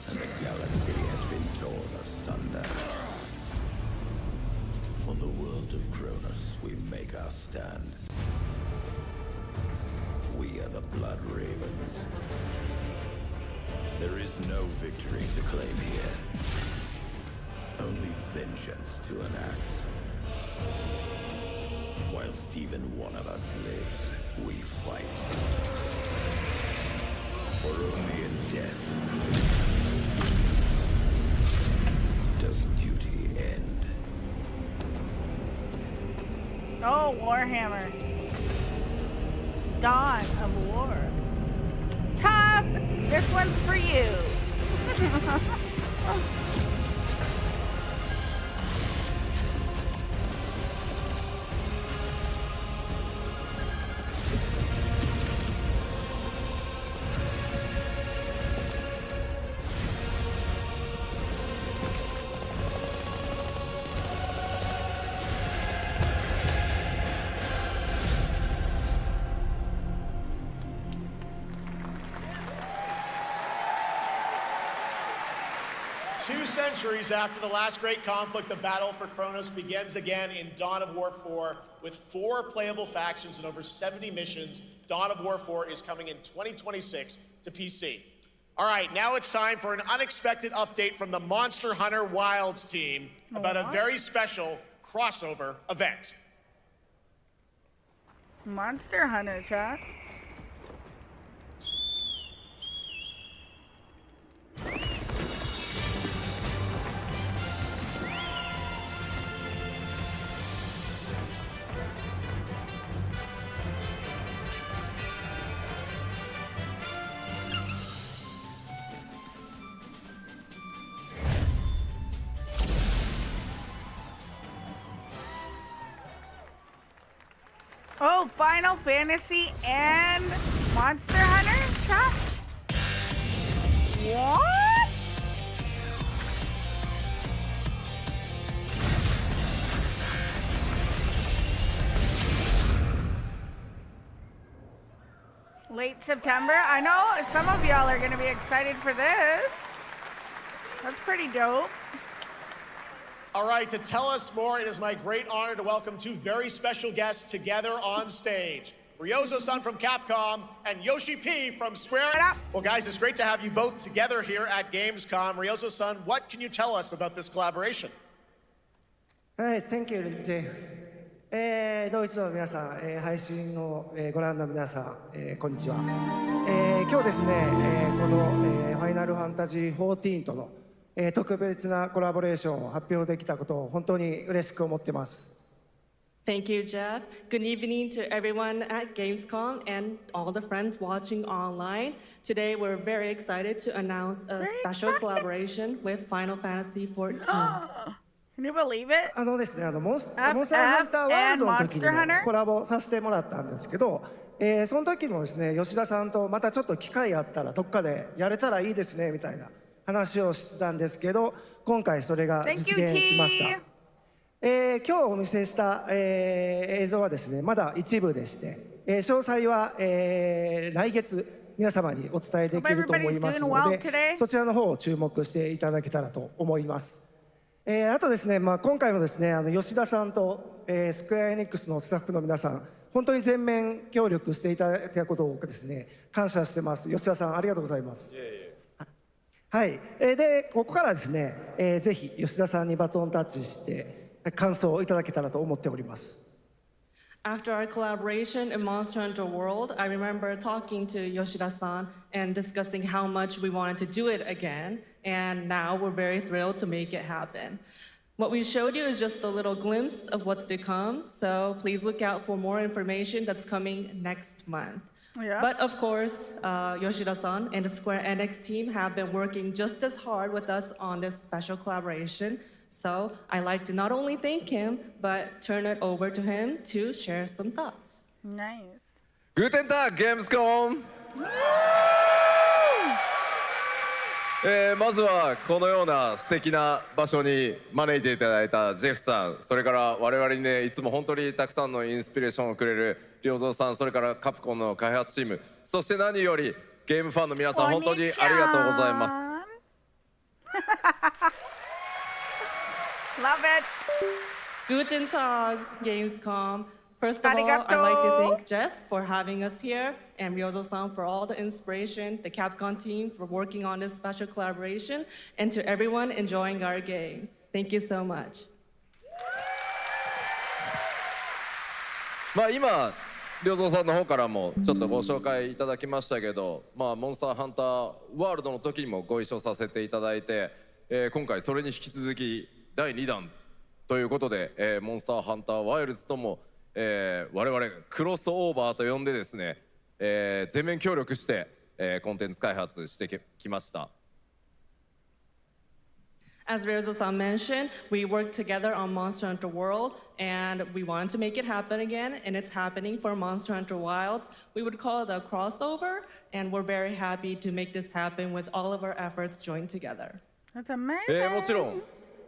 and the galaxy has been torn asunder. On the world of Cronus, we make our stand. We are the Blood Ravens. There is no victory to claim here. Only vengeance to enact. Whilst even one of us lives, we fight. For only in death does duty end. Oh, Warhammer. Dawn of War. Tough! This one's for you. 2 centuries after the last great conflict, the battle for Kronos begins again in Dawn of War 4 with 4 playable factions and over 70 missions. Dawn of War 4 is coming in 2026 to PC. All right, now it's time for an unexpected update from the Monster Hunter Wilds team about a very special crossover event. Monster Hunter, chat. Oh, Final Fantasy and Monster Hunter? Chat? What? Late September? I know some of y'all are going to be excited for this. That's pretty dope. All right, to tell us more, it is my great honor to welcome 2 very special guests together on stage. Ryozo-san from Capcom and Yoshi P from Square Enix. Well, guys, it's great to have you both together here at Gamescom. Ryozo-san, what can you tell us about this collaboration? Hey, thank you, Jay. ドイツの皆さん、配信をご覧の皆さん、こんにちは。今日ですね、この、ファイナルファンタジー14との特別なコラボレーションを発表できたことを本当に嬉しく思ってます。Thank you, Jeff. Good evening to everyone at Gamescom and all the friends watching online. Today, we're very excited to announce a special collaboration with Final Fantasy XIV. Can you believe it? ですね、モンスターハンターワールドの時にもコラボさせてもらったんですけど、その時もですね、吉田さんとまたちょっと機会あったらどっかでやれたらいいですねみたいな話をしてたんですけど、今回それが実現しました。今日お見せした、映像はですね、まだ一部でして、詳細は、来月皆様にお伝えできると思いますので、そちらの方を注目していただけたらと思います。あとですね、今回もですね、吉田さんと、スクエアエニックスのスタッフの皆さん、本当に全面協力していただいたことをですね、感謝してます。吉田さん、ありがとうございます。はい、でここからですね、ぜひ吉田さんにバトンタッチして感想をいただけたらと思っております。After our collaboration in Monster Hunter World, I remember talking to Yoshida-san and discussing how much we wanted to do it again, and now we're very thrilled to make it happen. What we showed you is just a little glimpse of what's to come, so please look out for more information that's coming next month. Yeah. But of course, Yoshida-san and the Square Enix team have been working just as hard with us on this special collaboration. So I'd like to not only thank him, but turn it over to him to share some thoughts. Nice. Guten Tag, Gamescom! まずはこのような素敵な場所に招いていただいたジェフさん、それから我々にね、いつも本当にたくさんのインスピレーションをくれる良三さん、それからカプコンの開発チーム、そして何よりゲームファンの皆さん、本当にありがとうございます。Love it. Guten Tag, Gamescom. First of all, I'd like to thank Jeff for having us here, and Ryozo-san for all the inspiration, the Capcom team for working on this special collaboration, and to everyone enjoying our games. Thank you so much. 今良三さんの方からもちょっとご紹介いただきましたけど、モンスターハンターワールドの時にもご一緒させていただいて、今回それに引き続き第2弾ということで、モンスターハンターワイルズとも、我々クロスオーバーと呼んでですね、全面協力して、コンテンツ開発してきました。As Ryozo-san mentioned, we worked together on Monster Hunter World, and we wanted to make it happen again, and it's happening for Monster Hunter Wilds. We would call it a crossover, and we're very happy to make this happen with all of our efforts joined together. That's amazing. もちろん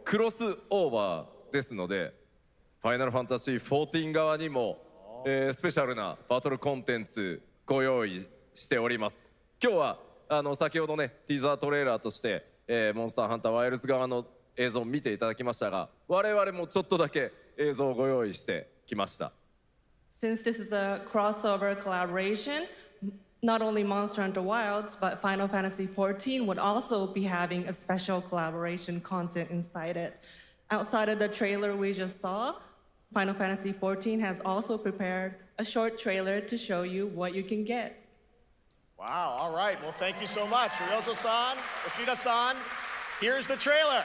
クロスオーバーですので、ファイナルファンタジー14側にも、スペシャルなバトルコンテンツご用意しております。今日は先ほどねティーザートレーラーとしてモンスターハンターワイルズ側の映像を見ていただきましたが、我々もちょっとだけ映像をご用意してきました。Since this is a crossover collaboration, not only Monster Hunter Wilds, but Final Fantasy XIV would also be having a special collaboration content inside it. Outside of the trailer we just saw, Final Fantasy XIV has also prepared a short trailer to show you what you can get. Wow, all right. Well, thank you so much. Ryozo-san, Yoshida-san, here's the trailer.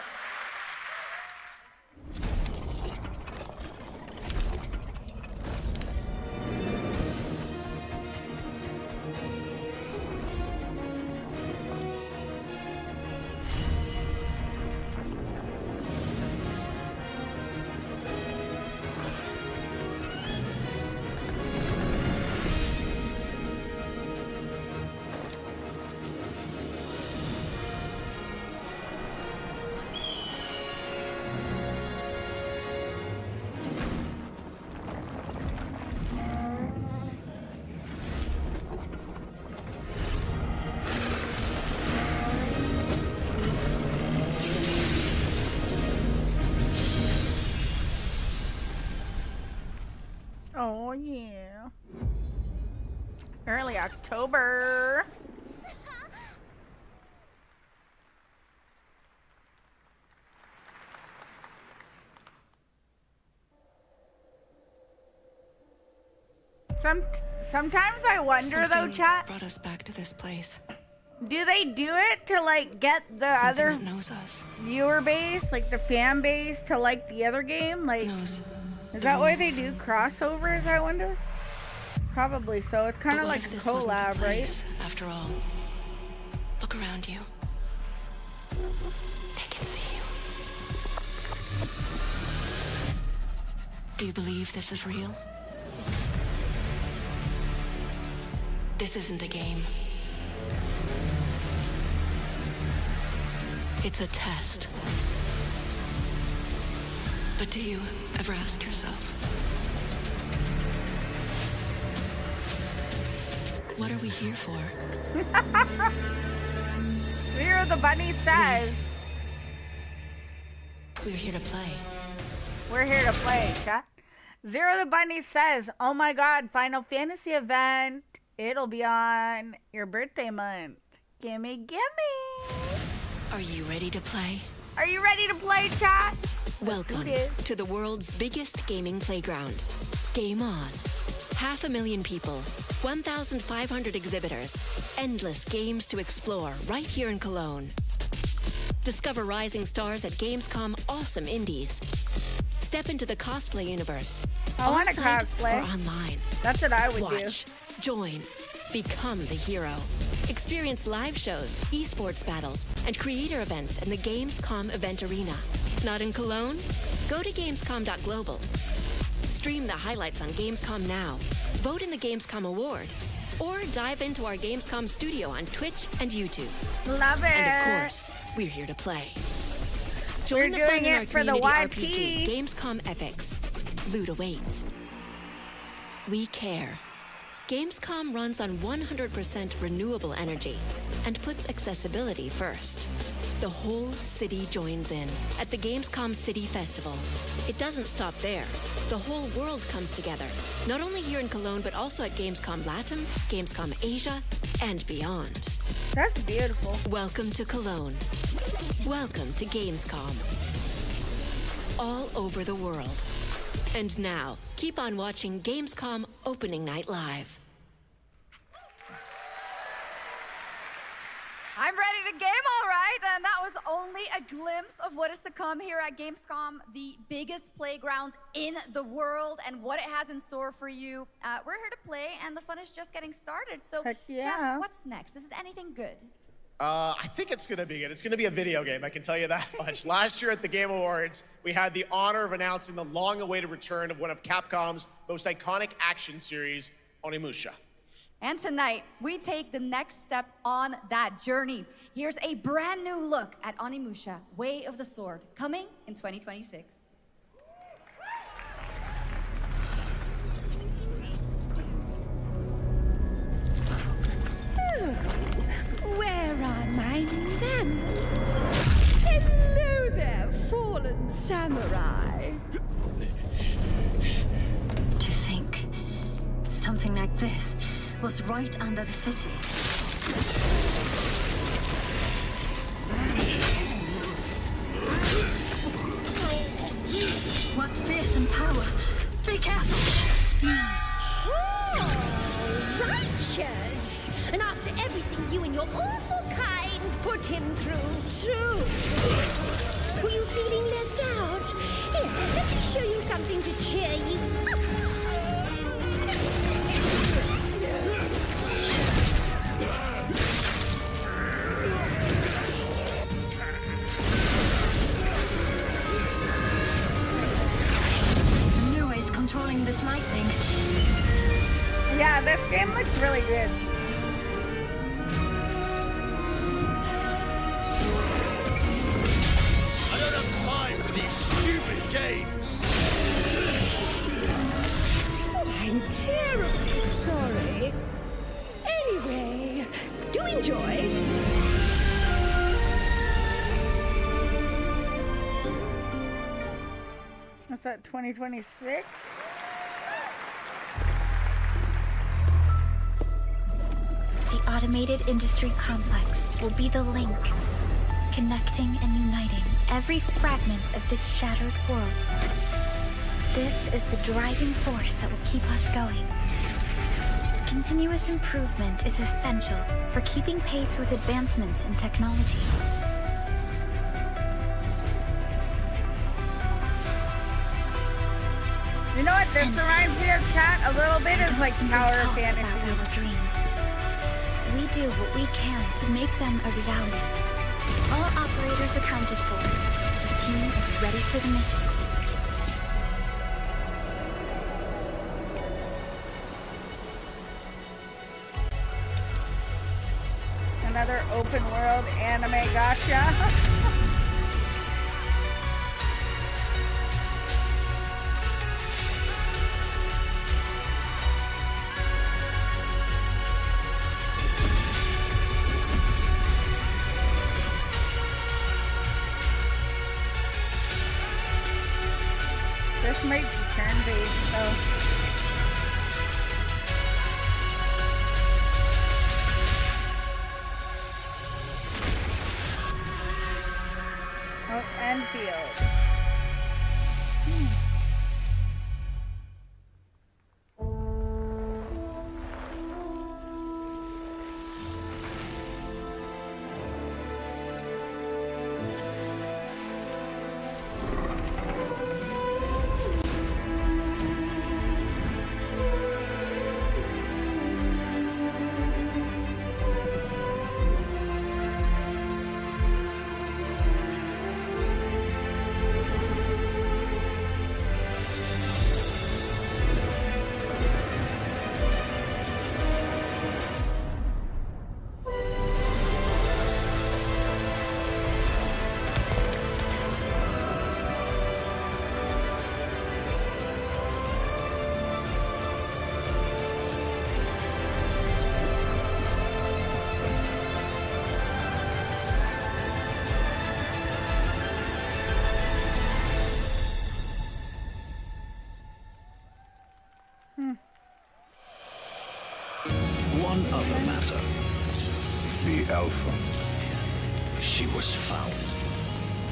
Oh, yeah. Early October. Sometimes I wonder though, chat. Brought us back to this place. Do they do it to like get the Something other that knows us. viewer base, like the fan base, to like the other game? Like, is that why they do crossovers? I wonder. Probably so. It's kind of like a collab, right? After all, look around you. They can see you. Do you believe this is real? This isn't a game. It's a test. But do you ever ask yourself, what are we here for? Zero the Bunny says. We're here to play. We're here to play, chat. Zero the Bunny says, oh my god, Final Fantasy event. It'll be on your birthday month. Gimme, gimme. Are you ready to play? Are you ready to play, chat? Welcome to the world's biggest gaming playground. Game On. 500,000 people, 1,500 exhibitors, endless games to explore right here in Cologne. Discover rising stars at Gamescom Awesome Indies. Step into the cosplay universe. I want to on-site cosplay. or online. That's what I would Watch, join, become the hero. Experience live shows, esports battles, and creator events in the Gamescom event arena. Not in Cologne? Go to Gamescom.global. Stream the highlights on Gamescom Now. Vote in the Gamescom Award. Or dive into our Gamescom studio on Twitch and YouTube. Love it. And of course, we're here to play. Join the We're fun doing in our it for the community YT. RPG, Gamescom Epics. Loot awaits. We care. Gamescom runs on 100% renewable energy and puts accessibility first. The whole city joins in at the Gamescom City Festival. It doesn't stop there. The whole world comes together, not only here in Cologne, but also at Gamescom Latam, Gamescom Asia, and beyond. That's beautiful. Welcome to Cologne. Welcome to Gamescom. All over the world. And now, keep on watching Gamescom Opening Night Live. I'm ready to game, all right, and that was only a glimpse of what is to come here at Gamescom, the biggest playground in the world, and what it has in store for you. We're here to play, and the fun is just getting started. So, Heck yeah. Jeff, what's next? Is it anything good? I think it's going to be good. It's going to be a video game, I can tell you that much. Last year at the Game Awards, we had the honor of announcing the long-awaited return of one of Capcom's most iconic action series, Onimusha. And tonight, we take the next step on that journey. Here's a brand new look at Onimusha, Way of the Sword, coming in 2026. Where are my nuns? this was right under the city. What fearsome power! Be careful! Oh, righteous! And after everything you and your awful kind put him through, too. Were you feeling left out? Here, let me show you something to cheer you up. Controlling this lightning. Yeah, this game looks really good. I don't have time for these stupid games. Oh, I'm terribly sorry. Anyway, do enjoy. What's that, 2026? The automated industry complex will be the link, connecting and uniting every fragment of this shattered world. This is the driving force that will keep us going. Continuous improvement is essential for keeping pace with advancements in technology. You know what this reminds me of, chat? A little bit of like Tower Fantasy. About our dreams. We do what we can to make them a reality. All operators accounted for. The team is ready for the mission. Another open world anime gacha. This might be turn-based, though. Oh, Enfield. One other matter. The Alpha. She was found.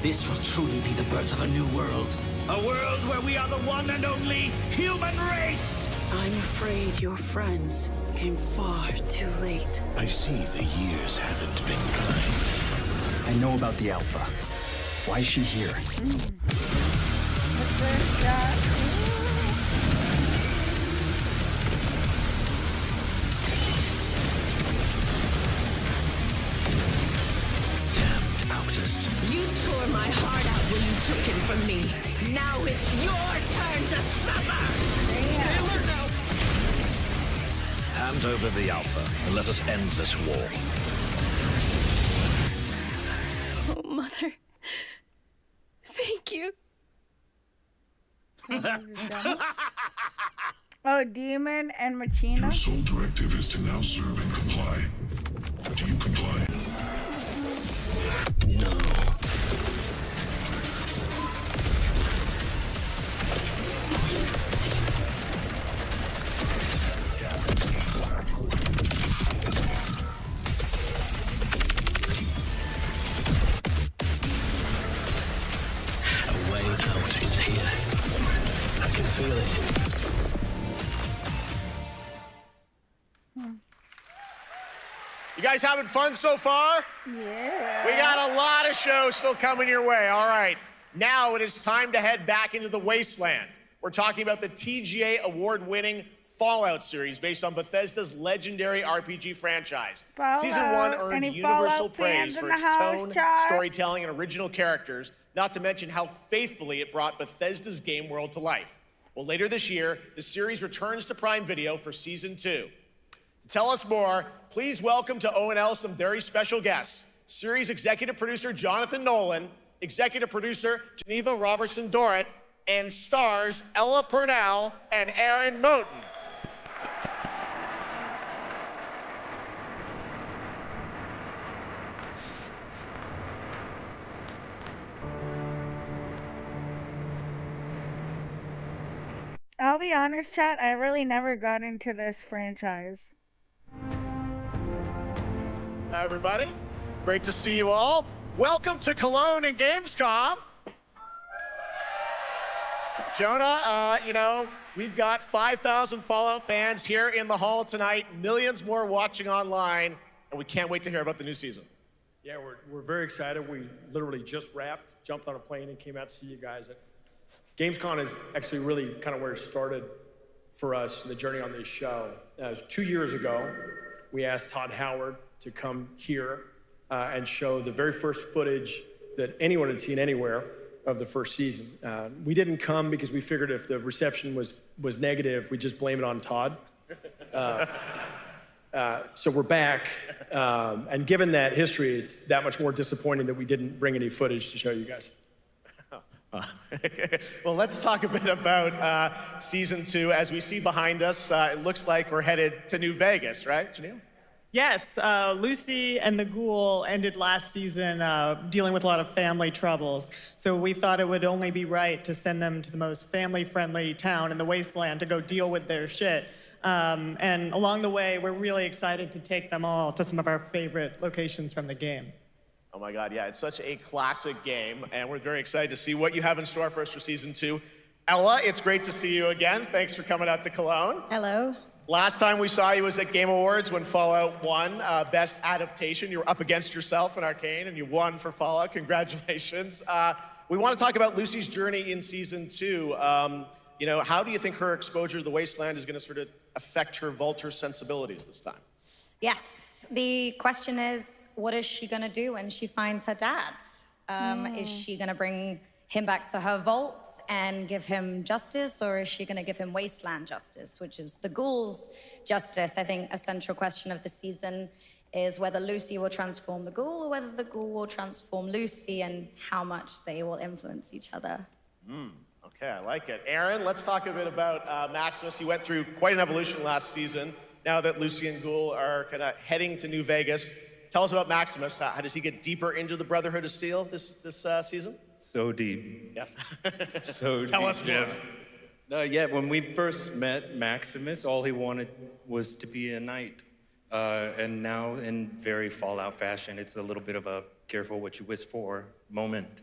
This will truly be the birth of a new world. A world where we are the one and only human race! I'm afraid your friends came far too late. I see the years haven't been kind. I know about the Alpha. Why is she here? You tore my heart out when you took him from me. Now it's your turn to suffer! Stay alert now! Hand over the Alpha and let us end this war. Oh, Mother. Thank you. Oh, Demon and Machina. Your sole directive is to now serve and comply. Do you comply? No. guys having fun so far? Yeah. We got a lot of shows still coming your way. All right, now it is time to head back into the wasteland. We're talking about the TGA award-winning Fallout series based on Bethesda's legendary RPG franchise. Fallout. Season 1 earned Any universal Fallout praise fans for in its the house, tone, Char? storytelling, and original characters, not to mention how faithfully it brought Bethesda's game world to life. Well, later this year, the series returns to Prime Video for Season 2. To tell us more, please welcome to ONL some very special guests. Series executive producer Jonathan Nolan, executive producer Geneva Robertson-Dorrit, and stars Ella Purnell and Aaron Moten. I'll be honest, chat, I really never got into this franchise. Hi, everybody. Great to see you all. Welcome to Cologne and Gamescom. Jonah, you know, we've got 5,000 Fallout fans here in the hall tonight, millions more watching online, and we can't wait to hear about the new season. Yeah, we're very excited. We literally just wrapped, jumped on a plane, and came out to see you guys. Gamescom is actually really kind of where it started for us, the journey on this show. It was 2 years ago. We asked Todd Howard to come here and show the very first footage that anyone had seen anywhere of the first season. We didn't come because we figured if the reception was negative, we'd just blame it on Todd. So we're back, and given that history, it's that much more disappointing that we didn't bring any footage to show you guys. Well, let's talk a bit about Season 2. As we see behind us, it looks like we're headed to New Vegas, right, Janelle? Yes, Lucy and the Ghoul ended last season dealing with a lot of family troubles. So we thought it would only be right to send them to the most family-friendly town in the wasteland to go deal with their shit. And along the way, we're really excited to take them all to some of our favorite locations from the game. Oh my God, yeah, it's such a classic game, and we're very excited to see what you have in store for us for Season 2. Ella, it's great to see you again. Thanks for coming out to Cologne. Hello. Last time we saw you was at Game Awards when Fallout won Best Adaptation. You were up against yourself in Arcane, and you won for Fallout. Congratulations. We want to talk about Lucy's journey in Season 2. You know, how do you think her exposure to the Wasteland is going to sort of affect her Vulture sensibilities this time? Yes, the question is, what is she gonna do when she finds her dad? Is she gonna bring him back to her vault and give him justice, or is she gonna give him wasteland justice, which is the ghouls' justice? I think a central question of the season is whether Lucy will transform the ghoul or whether the ghoul will transform Lucy, and how much they will influence each other. Okay, I like it. Aaron, let's talk a bit about Maximus. He went through quite an evolution last season. Now that Lucy and Ghoul are kind of heading to New Vegas, tell us about Maximus. How does he get deeper into the Brotherhood of Steel this season? So deep. Yes. So Tell deep, us more. Jeff. Yeah, when we first met Maximus, all he wanted was to be a knight. And now, in very Fallout fashion, it's a little bit of a careful what you wish for moment.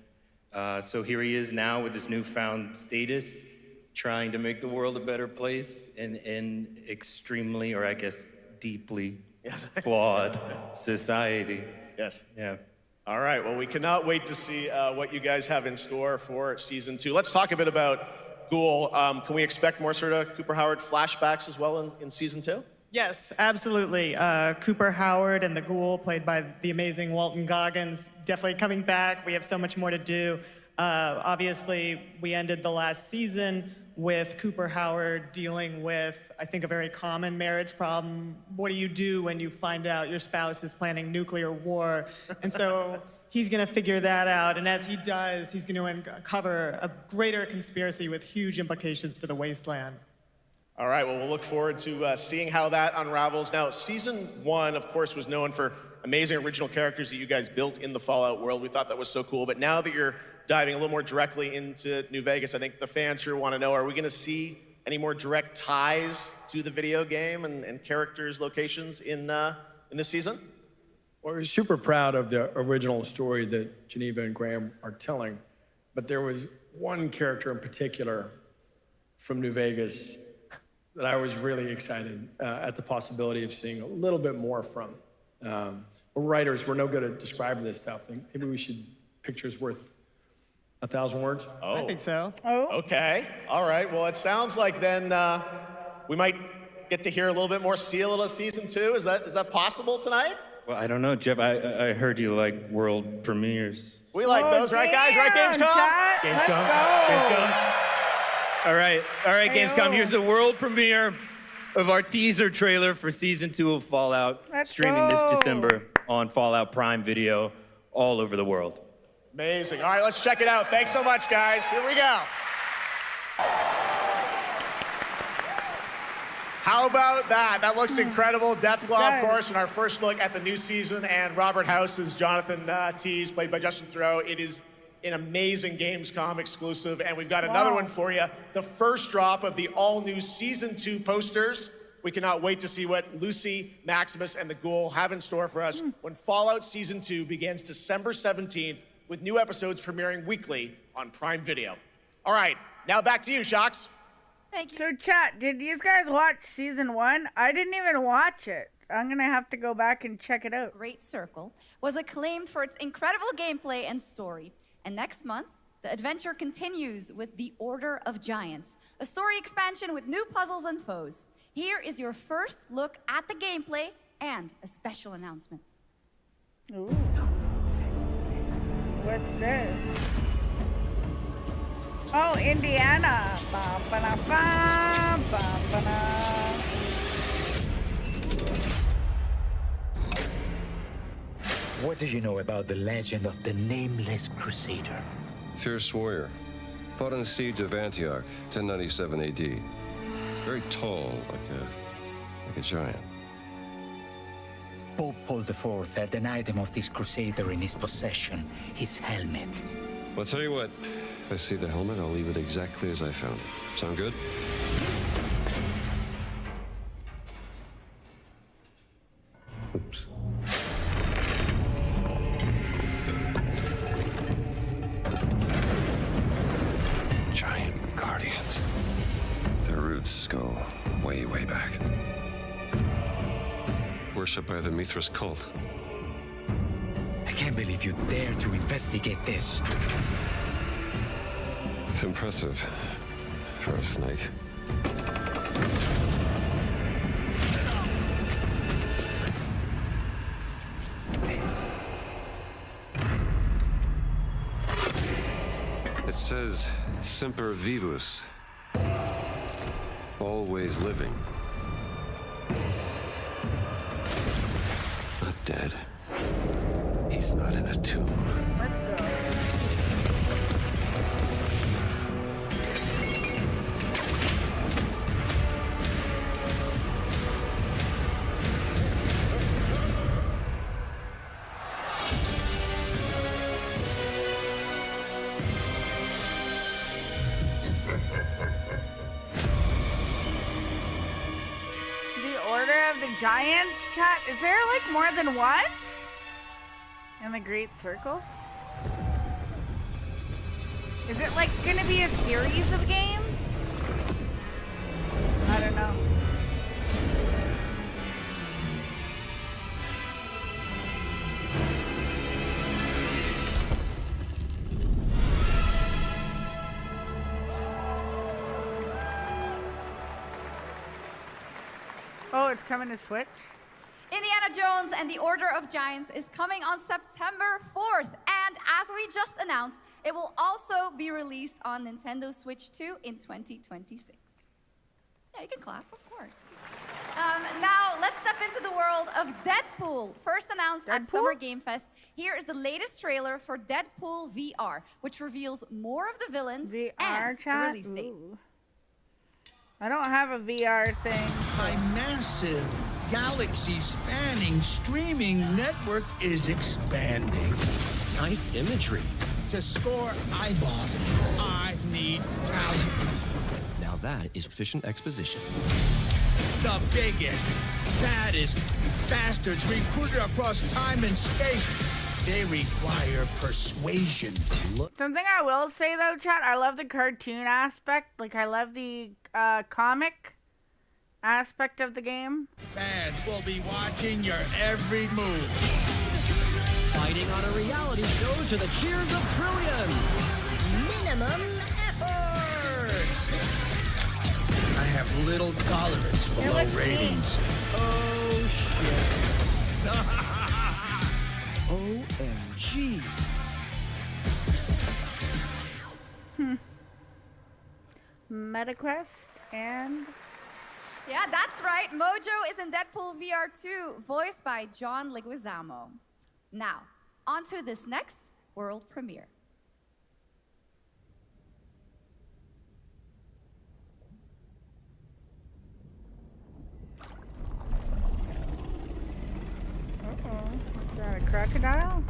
So here he is now with his newfound status, trying to make the world a better place in extremely, or I guess deeply, flawed society. Yes. Yeah. All right, well, we cannot wait to see what you guys have in store for Season 2. Let's talk a bit about Ghoul. Can we expect more sort of Cooper Howard flashbacks as well in Season 2? Yes, absolutely. Cooper Howard and the Ghoul, played by the amazing Walton Goggins, definitely coming back. We have so much more to do. Obviously, we ended the last season with Cooper Howard dealing with, I think, a very common marriage problem. What do you do when you find out your spouse is planning nuclear war? And so he's going to figure that out. And as he does, he's going to uncover a greater conspiracy with huge implications for the wasteland. All right, well, we'll look forward to seeing how that unravels. Now, Season 1, of course, was known for amazing original characters that you guys built in the Fallout world. We thought that was so cool. But now that you're diving a little more directly into New Vegas, I think the fans here want to know, are we going to see any more direct ties to the video game and characters, locations in this season? Well, we're super proud of the original story that Geneva and Graham are telling. But there was one character in particular from New Vegas that I was really excited at the possibility of seeing a little bit more from. We're writers. We're no good at describing this stuff. Maybe we should. Pictures worth 1,000 words. Oh. I think so. Okay. All right. Well, it sounds like then we might get to hear a little bit more Seal of Season 2. Is that possible tonight? Well, I don't know, Jeff. I heard you like world premieres. We like those, right, guys? Right, Gamescom? Gamescom. All right, Gamescom. Here's the world premiere of our teaser trailer for Season 2 of Fallout, streaming this December on Fallout Prime Video all over the world. Amazing. All right, let's check it out. Thanks so much, guys. Here we go. How about that? That looks incredible. Deathclaw, of course, in our first look at the new season, and Robert House is Jonathan Tease, played by Justin Theroux. It is an amazing Gamescom exclusive, and we've got another one for you. The first drop of the all-new Season 2 posters. We cannot wait to see what Lucy, Maximus, and the Ghoul have in store for us when Fallout Season 2 begins December 17th, with new episodes premiering weekly on Prime Video. All right, now back to you, Shox. Thank you. So, chat, did you guys watch Season 1? I didn't even watch it. I'm going to have to go back and check it out. Great Circle was acclaimed for its incredible gameplay and story. And next month, the adventure continues with The Order of Giants, a story expansion with new puzzles and foes. Here is your first look at the gameplay and a special announcement. Ooh. What's this? Oh, Indiana. Ba-ba-da-ba, ba-ba-da. What do you know about the legend of the Nameless Crusader? Fierce warrior. Fought in the siege of Antioch, 1097 AD. Very tall, like a giant. Pope Paul IV had an item of this crusader in his possession, his helmet. Well, I'll tell you what. If I see the helmet, I'll leave it exactly as I found it. Sound good? Oops. Giant guardians. Their roots go way, way back. Worshipped by the Mithras cult. I can't believe you dare to investigate this. Impressive for a snake. It says Semper Vivus. Always living. Not dead. He's not in a tomb. Let's go. Giants, chat? Is there like more than one? In the Great Circle? Is it like gonna be a series of games? I don't know. Oh, it's coming to Switch? Indiana Jones and the Order of Giants is coming on September 4th. And as we just announced, it will also be released on Nintendo Switch 2 in 2026. Yeah, you can clap, of course. Now, let's step into the world of Deadpool. First announced at Summer Game Fest, here is the latest trailer for Deadpool VR, which reveals more of the villains and the release date. I don't have a VR thing. My massive, galaxy-spanning streaming network is expanding. Nice imagery. To score eyeballs, I need talent. Now that is efficient exposition. The biggest, baddest bastards recruited across time and space. They require persuasion. Something I will say though, chat, I love the cartoon aspect. Like I love the comic aspect of the game. Fans will be watching your every move. Fighting on a reality show to the cheers of trillions. Minimum effort. I have little tolerance for low ratings. Oh, shit. OMG. MetaQuest and... Yeah, that's right. Mojo is in Deadpool VR 2, voiced by John Leguizamo. Now, on to this next world premiere. Uh-oh. Is that a crocodile?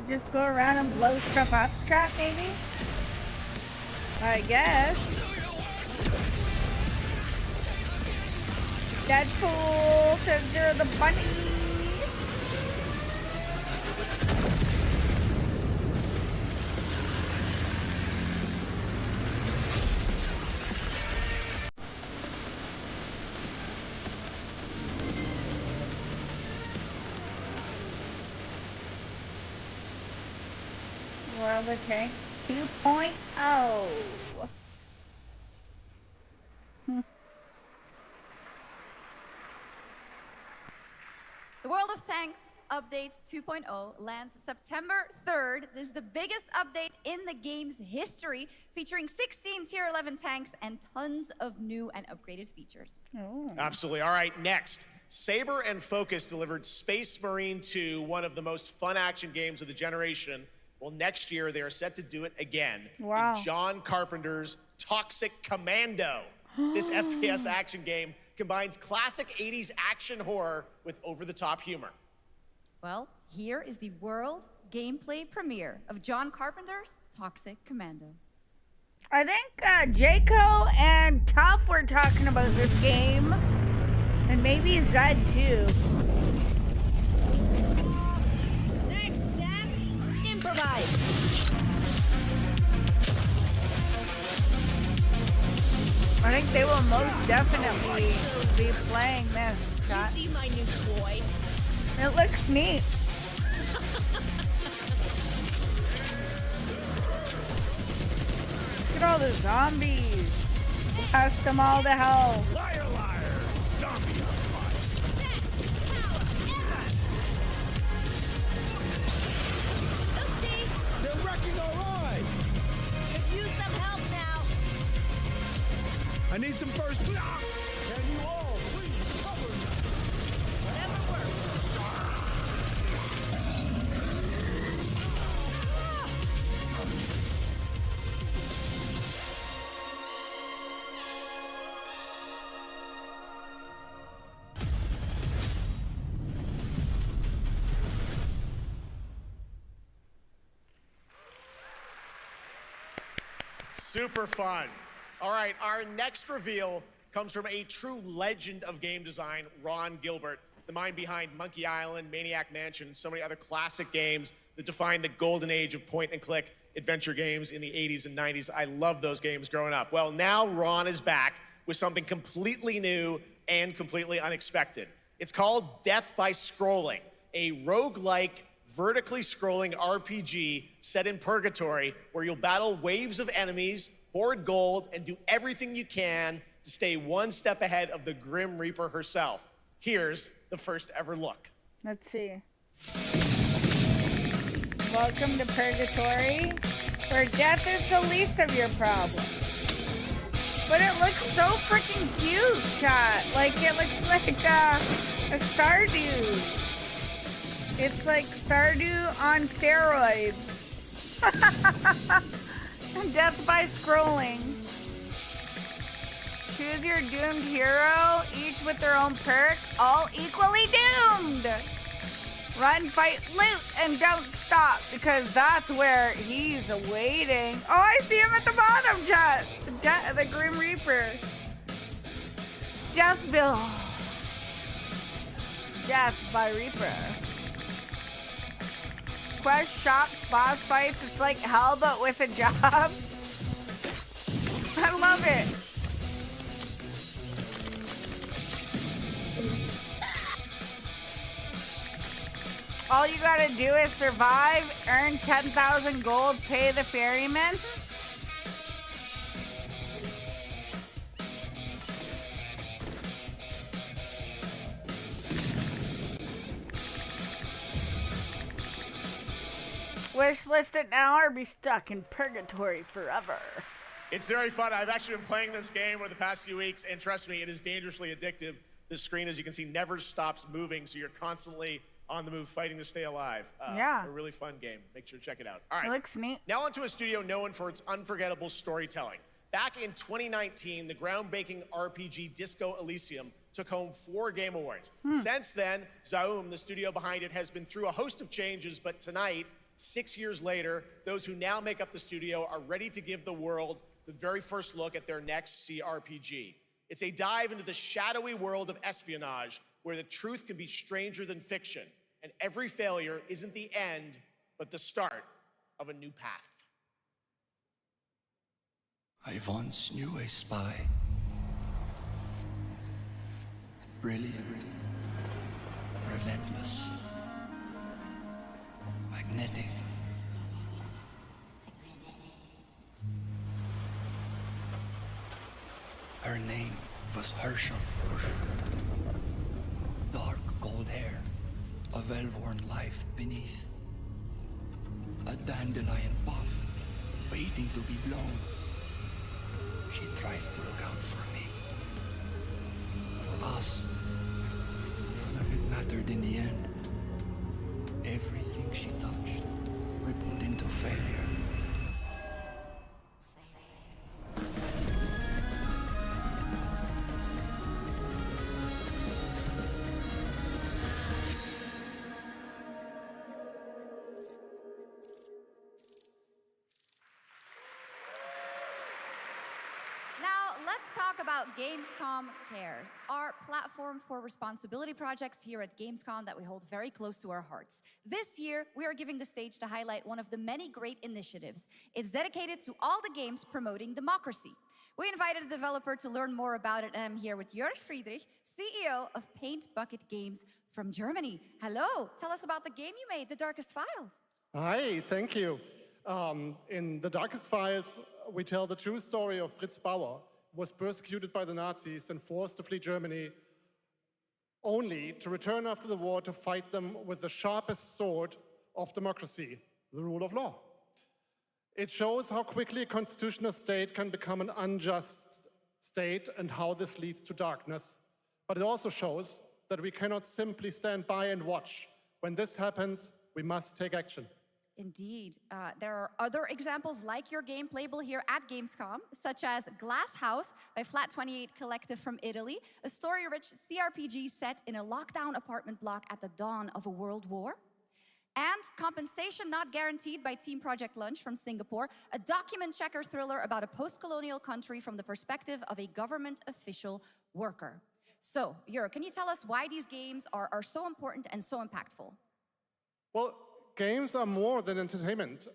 Just go around and blow stuff up trap, maybe? I guess. Deadpool to the bunny. World of Tanks 2.0. The World of Tanks Update 2.0 lands September 3rd. This is the biggest update in the game's history, featuring 16 Tier 11 tanks and tons of new and upgraded features. Oh. Absolutely. All right, next. Saber and Focus delivered Space Marine 2, one of the most fun action games of the generation. Well, next year, they are set to do it again. Wow. In John Carpenter's Toxic Commando. This FPS action game combines classic 80s action horror with over-the-top humor. Well, here is the world gameplay premiere of John Carpenter's Toxic Commando. I think Jayco and Tuff were talking about this game. And maybe Zed too. Next step, improvise. I think they will most definitely be playing this. You see my new toy? It looks neat. Look at all the zombies. Cast them all to hell. Liar, liar. Zombie Oopsie. They're wrecking our ride. Could use some help now. I need some first. Can you all please cover me? Whatever works. Super fun. All right, our next reveal comes from a true legend of game design, Ron Gilbert, the mind behind Monkey Island, Maniac Mansion, and so many other classic games that defined the golden age of point-and-click adventure games in the 80s and 90s. I loved those games growing up. Well, now Ron is back with something completely new and completely unexpected. It's called Death by Scrolling, a roguelike, vertically scrolling RPG set in purgatory where you'll battle waves of enemies, hoard gold, and do everything you can to stay one step ahead of the Grim Reaper herself. Here's the first ever look. Let's see. Welcome to Purgatory, where death is the least of your problems. But it looks so freaking cute, chat. Like, it looks like a Stardew. It's like Stardew on steroids. Death by scrolling. Choose your doomed hero, each with their own perk, all equally doomed. Run, fight, loot, and don't stop, because that's where he's waiting. Oh, I see him at the bottom, chat. The Grim Reaper. Death Bill. Death by Reaper. Quest, shops, boss fights, it's like hell but with a job. I love it. All you gotta do is survive, earn 10,000 gold, pay the ferryman. Wish list it now or be stuck in purgatory forever. It's very fun. I've actually been playing this game over the past few weeks, and trust me, it is dangerously addictive. This screen, as you can see, never stops moving, so you're constantly on the move fighting to stay alive. Yeah. A really fun game. Make sure to check it out. All right. It looks neat. Now onto a studio known for its unforgettable storytelling. Back in 2019, the groundbreaking RPG Disco Elysium took home 4 Game Awards. Since then, Zaum, the studio behind it, has been through a host of changes, but tonight, 6 years later, those who now make up the studio are ready to give the world the very first look at their next CRPG. It's a dive into the shadowy world of espionage, where the truth can be stranger than fiction, and every failure isn't the end, but the start of a new path. I once knew a spy. Brilliant, relentless, magnetic. Her name was Herschel. Dark gold hair, a well-worn life beneath. A dandelion puff, waiting to be blown. She tried to look out for me. For us. None of it mattered in the end. Everything she touched rippled into failure. Gamescom Cares, our platform for responsibility projects here at Gamescom that we hold very close to our hearts. This year, we are giving the stage to highlight one of the many great initiatives. It's dedicated to all the games promoting democracy. We invited a developer to learn more about it, and I'm here with Jörg Friedrich, CEO of Paint Bucket Games from Germany. Hello, tell us about the game you made, The Darkest Files. Hi, thank you. In The Darkest Files, we tell the true story of Fritz Bauer, who was persecuted by the Nazis and forced to flee Germany, only to return after the war to fight them with the sharpest sword of democracy, the rule of law. It shows how quickly a constitutional state can become an unjust state and how this leads to darkness. But it also shows that we cannot simply stand by and watch. When this happens, we must take action. Indeed. There are other examples like your game playable here at Gamescom, such as Glass House by Flat 28 Collective from Italy, a story-rich CRPG set in a lockdown apartment block at the dawn of a world war. And Compensation Not Guaranteed by Team Project Lunch from Singapore, a document checker thriller about a post-colonial country from the perspective of a government official worker. So, Jörg, can you tell us why these games are so important and so impactful? Well, games are more than entertainment.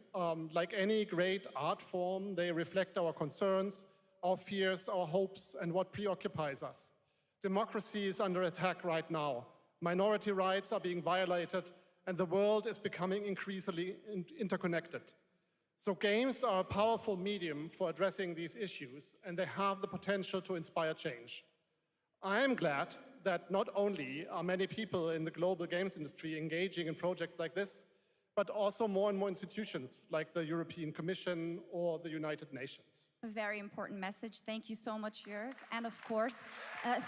Like any great art form, they reflect our concerns, our fears, our hopes, and what preoccupies us. Democracy is under attack right now. Minority rights are being violated, and the world is becoming increasingly interconnected. So games are a powerful medium for addressing these issues, and they have the potential to inspire change. I am glad that not only are many people in the global games industry engaging in projects like this, but also more and more institutions like the European Commission or the United Nations. A very important message. Thank you so much, Jörg. And of course,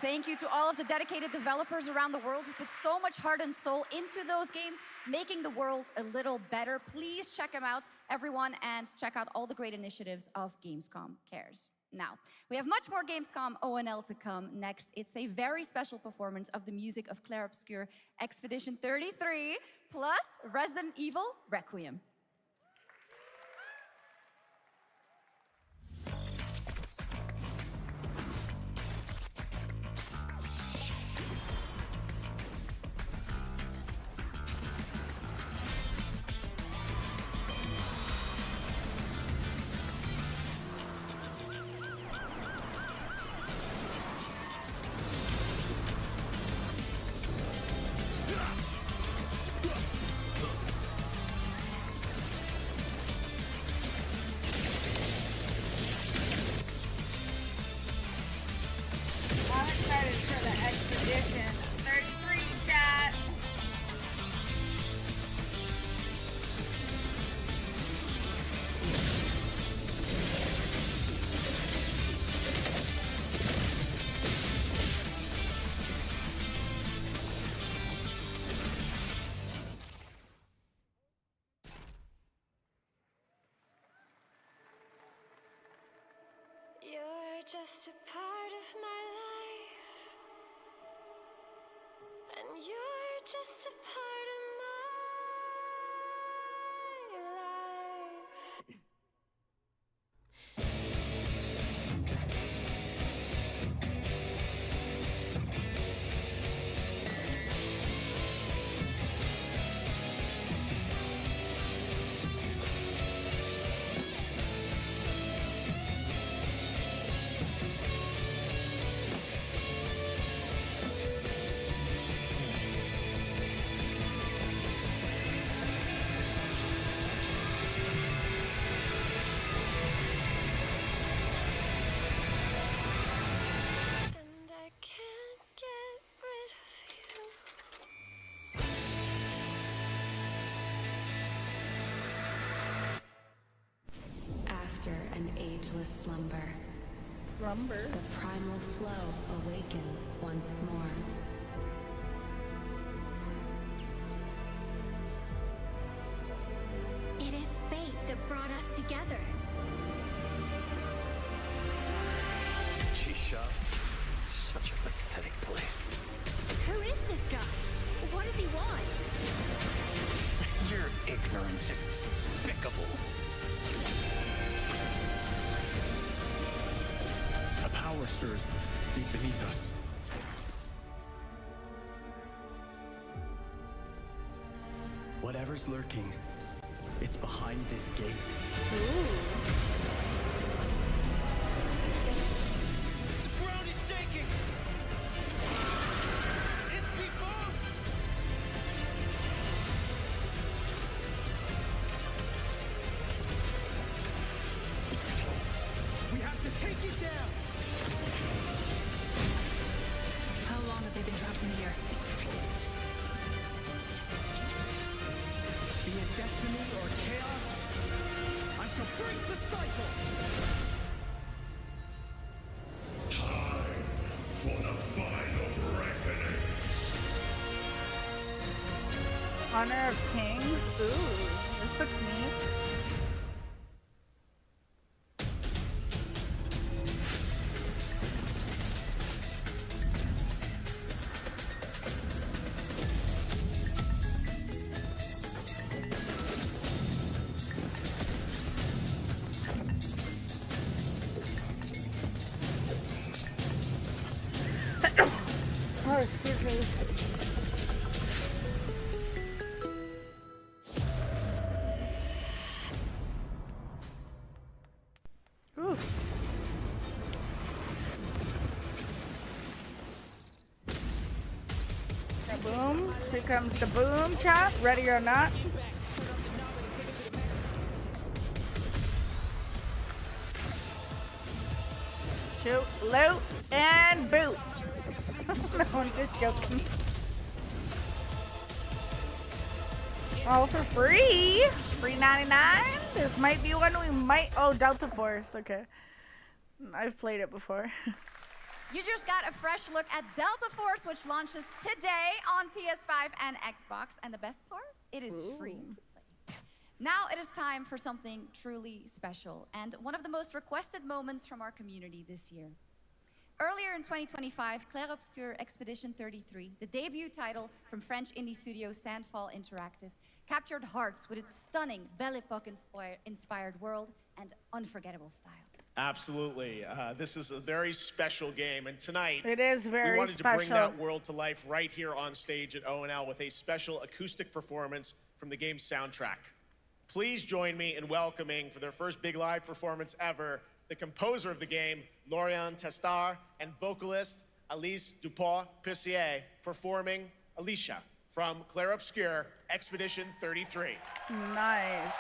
thank you to all of the dedicated developers around the world who put so much heart and soul into those games, making the world a little better. Please check them out, everyone, and check out all the great initiatives of Gamescom Cares. Now, we have much more Gamescom ONL to come next. It's a very special performance of the music of Clair Obscur Expedition 33, plus Resident Evil Requiem. I'm excited for the Expedition 33 chat. You're just a part of my life, and you're just a part of my life. And I can't get rid of you. After an ageless slumber, the primal flow awakens once more. It is fate that brought us together. Shisha, such a pathetic place. Who is this guy? What does he want? Your ignorance is despicable. A power stirs deep beneath us. Whatever's lurking, it's behind this gate. The ground is shaking! It's people! We have to take it down! How long have they been trapped in here? Be it destiny or chaos, I shall break the cycle! Time for the final reckoning. Honor of Kings? Ooh, this looks neat. Oh, excuse me. Ooh. The boom. Here comes the boom chop. Ready or not. Shoot, loot, and boot. No, I'm just joking. All for free? $3.99? This might be one we might... Oh, Delta Force. Okay. I've played it before. You just got a fresh look at Delta Force, which launches today on PS5 and Xbox. And the best part? It is free to play. Now it is time for something truly special and one of the most requested moments from our community this year. Earlier in 2025, Clair Obscur Expedition 33, the debut title from French indie studio Sandfall Interactive, captured hearts with its stunning Belle Epoque-inspired world and unforgettable style. Absolutely. This is a very special game, and tonight it is very we wanted special. to bring that world to life right here on stage at ONL with a special acoustic performance from the game's soundtrack. Please join me in welcoming, for their first big live performance ever, the composer of the game, Laurent Testard, and vocalist Alice Dupont-Pussier, performing Alicia from Clair Obscur Expedition 33. Nice.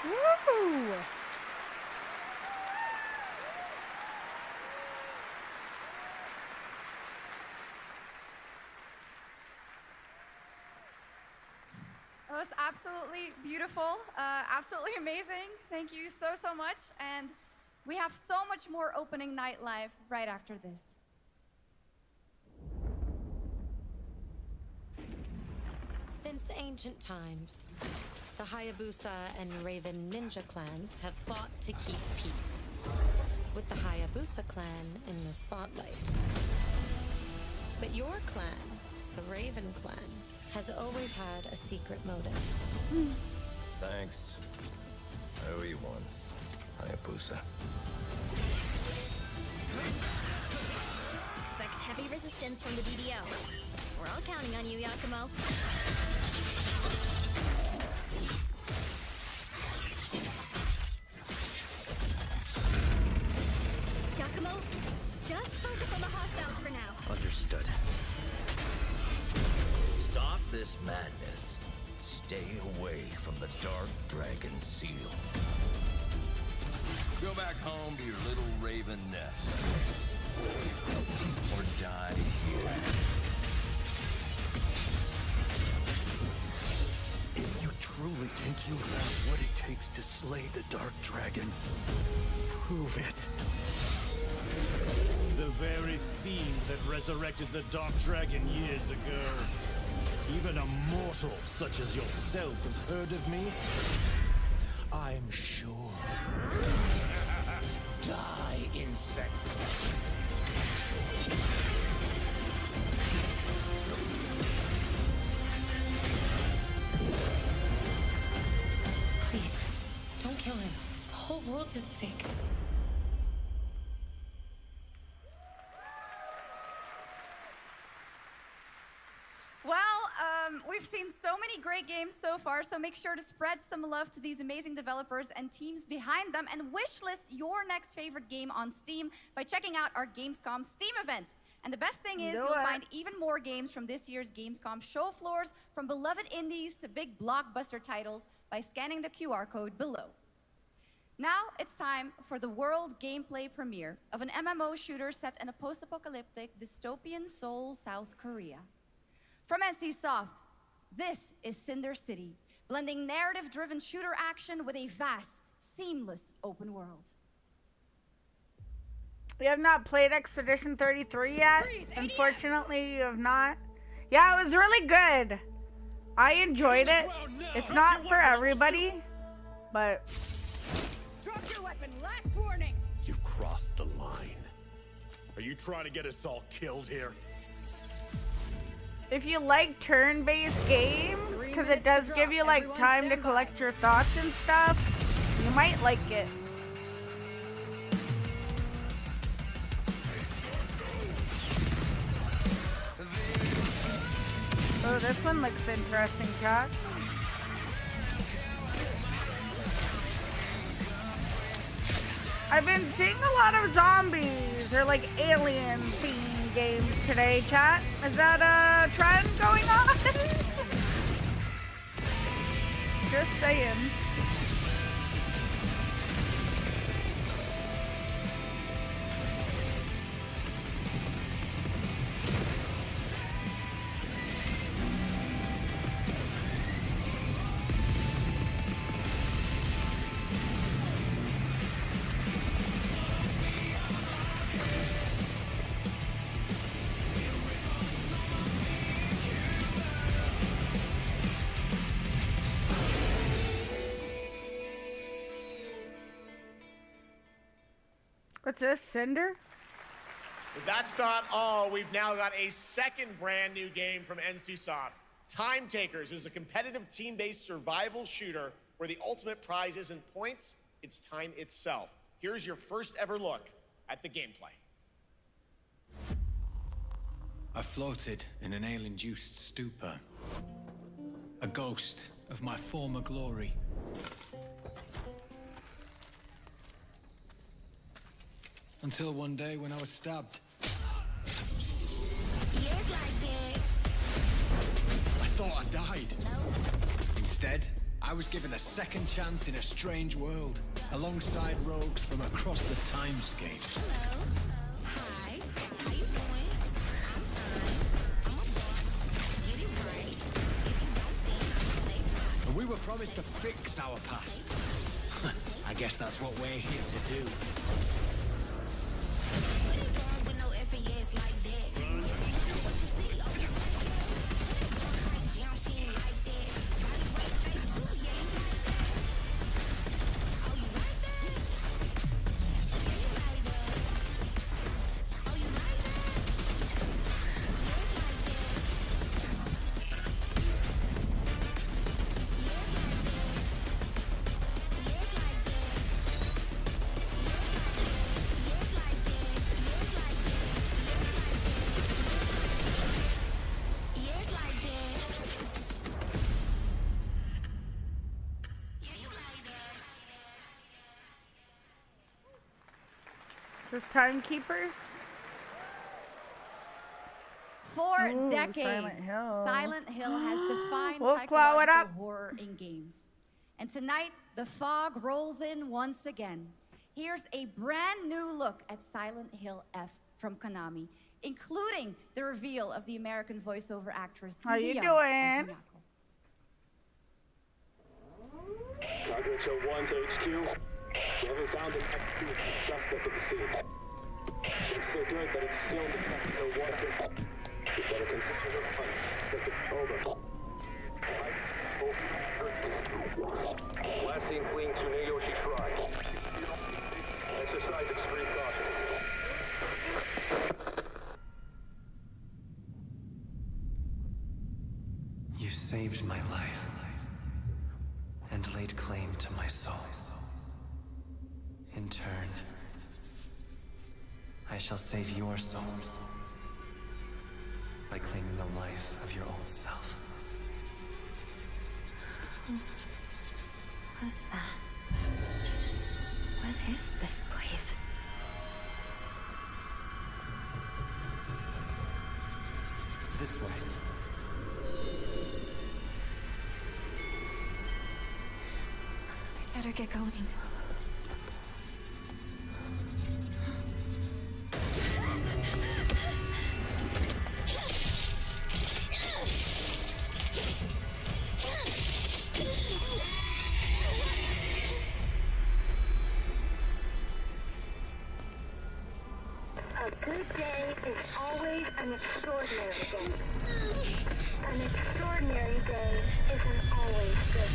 Woo! It was absolutely beautiful, absolutely amazing. Thank you so, so much. And we have so much more Opening Night Live right after this. Since ancient times, the Hayabusa and Raven ninja clans have fought to keep peace, with the Hayabusa clan in the spotlight. But your clan, the Raven clan, has always had a secret motive. Thanks. I owe you one, Hayabusa. Expect heavy resistance from the BDO. We're all counting on you, Yakumo. Yakumo, just focus on the hostiles for now. Understood. Stop this madness. Stay away from the Dark Dragon Seal. Go back home to your little raven nest. Or die here. takes to slay the Dark Dragon. Prove it. The very fiend that resurrected the Dark Dragon years ago. Even a mortal such as yourself has heard of me? I'm sure. Die, insect. Please, don't kill him. The whole world's at stake. Well, we've seen so many great games so far, so make sure to spread some love to these amazing developers and teams behind them, and wishlist your next favorite game on Steam by checking out our Gamescom Steam event. And the best thing is, you'll find even more games from this year's Gamescom show floors, from beloved indies to big blockbuster titles, by scanning the QR code below. Now it's time for the world gameplay premiere of an MMO shooter set in a post-apocalyptic dystopian Seoul, South Korea. From NCSoft, this is Cinder City, blending narrative-driven shooter action with a vast, seamless open world. We have not played Expedition 33 yet. Unfortunately, you have not. Yeah, it was really good. I enjoyed it. It's not for everybody, but... Drop your weapon, last warning! You've crossed the line. Are you trying to get us all killed here? If you like turn-based games, because it does give you like time to collect your thoughts and stuff, you might like it. Oh, this one looks interesting, Chuck. I've been seeing a lot of zombies or like alien themed games today, chat. Is that a trend going on? Just saying. What's this, Cinder? But that's not all. We've now got a second brand new game from NCSoft. Time Takers is a competitive team-based survival shooter where the ultimate prize isn't points, it's time itself. Here's your first ever look at the gameplay. I floated in an ale-induced stupor, a ghost of my former glory. Until one day when I was stabbed. I thought I died. Instead, I was given a second chance in a strange world, alongside rogues from across the timescape. Hello. Hi. How you doing? I'm fine. I'm a boss. Get it right. If you don't think, say bye. And we were promised to fix our past. I guess that's what we're here to do. This Timekeepers? For decades, Silent Hill has defined psychological horror in games. And tonight, the fog rolls in once again. Here's a brand new look at Silent Hill F from Konami, including the reveal of the American voiceover actress Susie How you Young doing? as Hinako. Target show 1 to HQ. We haven't found an active suspect at the scene. Chances are good that it's still in the Tactical 1. We better consider the hunt. Over. Last seen fleeing Tsuneyoshi Shrine. Exercise extreme caution. You saved my life and laid claim to my soul. In turn, I shall save your soul by claiming the life of your own self. Who was that? What is this place? This way. I better get going. A good day is always an extraordinary day. An extraordinary day isn't always good.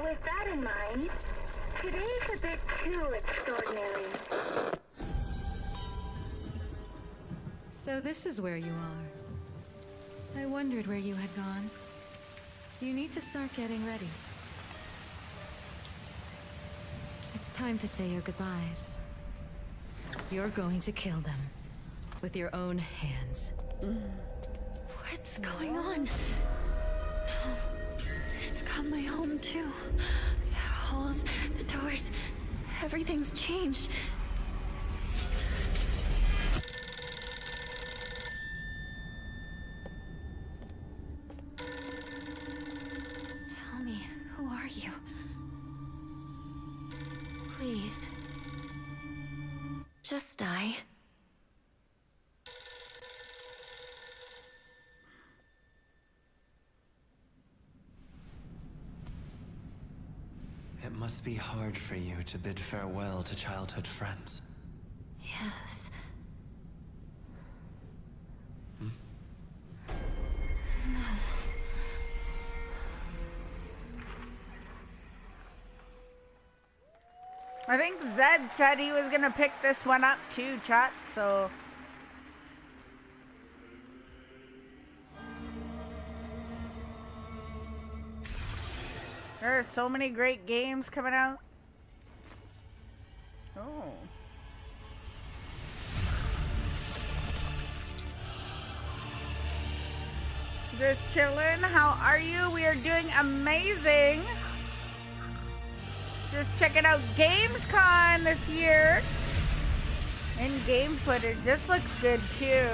With that in mind, today's a bit too extraordinary. So this is where you are. I wondered where you had gone. You need to start getting ready. It's time to say your goodbyes. You're going to kill them with your own hands. What's going on? No. It's got my home too. The halls, the doors, everything's changed. Tell me, who are you? Please. Just die. It must be hard for you to bid farewell to childhood friends. Yes. Hmm? No. I think Zed said he was gonna pick this one up too, chat, so. There are so many great games coming out. Oh. Just chillin'. How are you? We are doing amazing. Just checking out Gamescom this year. In-game footage. This looks good too.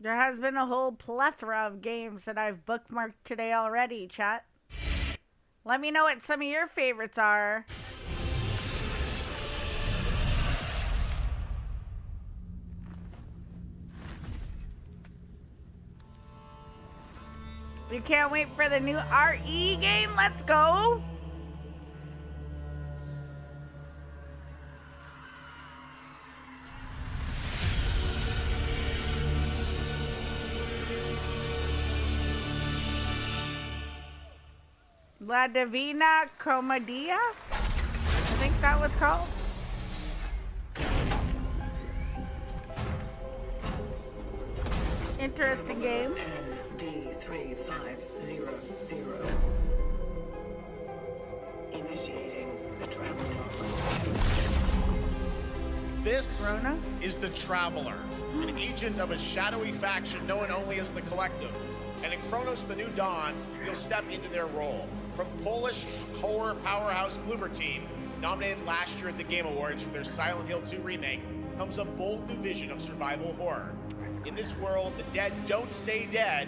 There has been a whole plethora of games that I've bookmarked today already, chat. Let me know what some of your favorites are. You can't wait for the new RE game? Let's go! La Divina Commedia? I think that was called. Interesting game. D3500. Initiating the travel mode. This is the Traveler, an agent of a shadowy faction known only as the Collective. And in Chronos the New Dawn, you'll step into their role. From Polish horror powerhouse Bloober Team, nominated last year at the Game Awards for their Silent Hill 2 remake, comes a bold new vision of survival horror. In this world, the dead don't stay dead.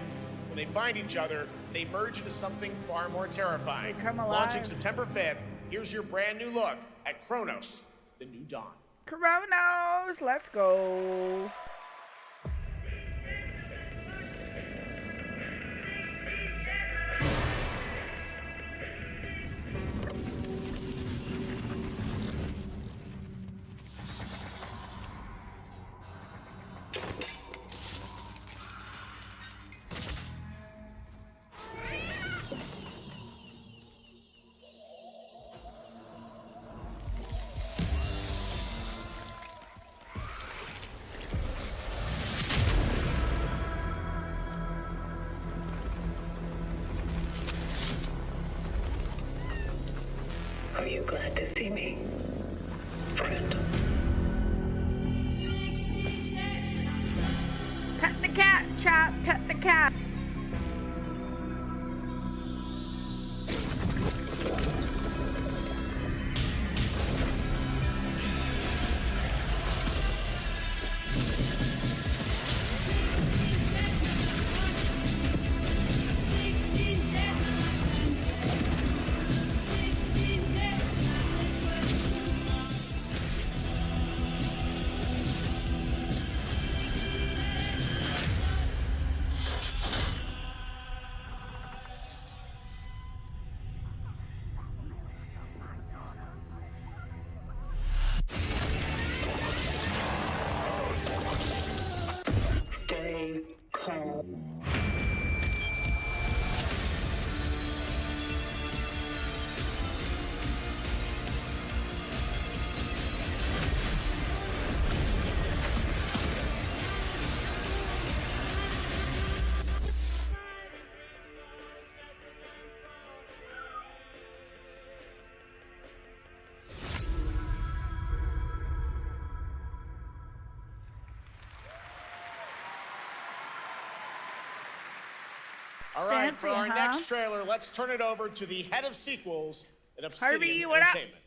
When they find each other, they merge into something far more terrifying. They come alive. Launching September 5th, here's your brand new look at Chronos, the New Dawn. Chronos, let's go. Are you glad to see me, friend? Pet the cat, chat, pet the cat. Stay calm. All right, Fancy, for our huh? next trailer, let's turn it over to the head of sequels at Obsidian Harvey, what up? Entertainment.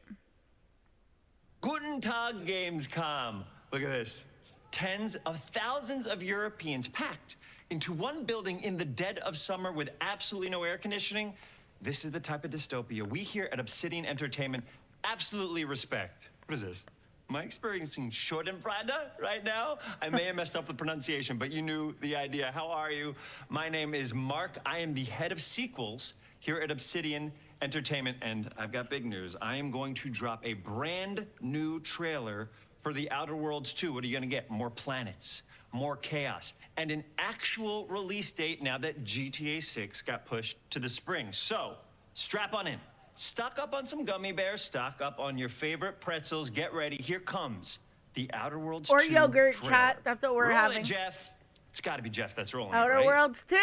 Guten Tag, Gamescom. Look at this. Tens of thousands of Europeans packed into one building in the dead of summer with absolutely no air conditioning. This is the type of dystopia we here at Obsidian Entertainment absolutely respect. What is this? Am I experiencing Schadenfreude right now? I may have messed up the pronunciation, but you knew the idea. How are you? My name is Mark. I am the head of sequels here at Obsidian Entertainment, and I've got big news. I am going to drop a brand new trailer for The Outer Worlds 2. What are you gonna get? More planets, more chaos, and an actual release date now that GTA 6 got pushed to the spring. So, strap on in. Stock up on some gummy bears, stock up on your favorite pretzels, get ready. Here comes The Outer Worlds 2 Or yogurt, trailer. chat. That's what we're Roll having. it, Jeff. It's gotta be Jeff that's rolling Outer it, right? Worlds 2.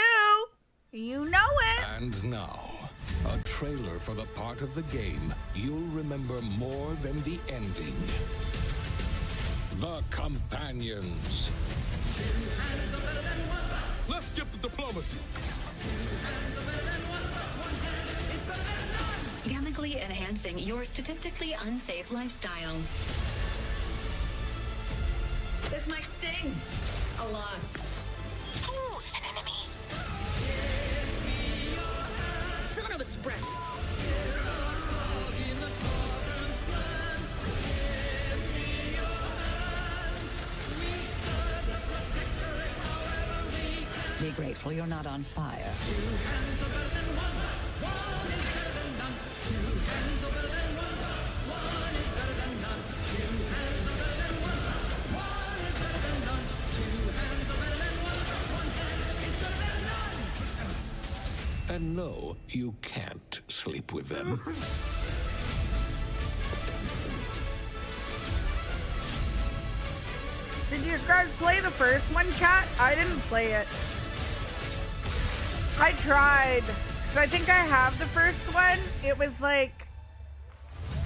You know it. And now, a trailer for the part of the game you'll remember more than the ending. The Companions. Let's skip the diplomacy. Chemically enhancing your statistically unsafe lifestyle. This might sting a lot. Ooh, an enemy. Son of a spread. Be grateful you're not on fire. And no, you can't sleep with them. Did you guys play the first one, chat? I didn't play it. I tried. So I think I have the first one. It was like,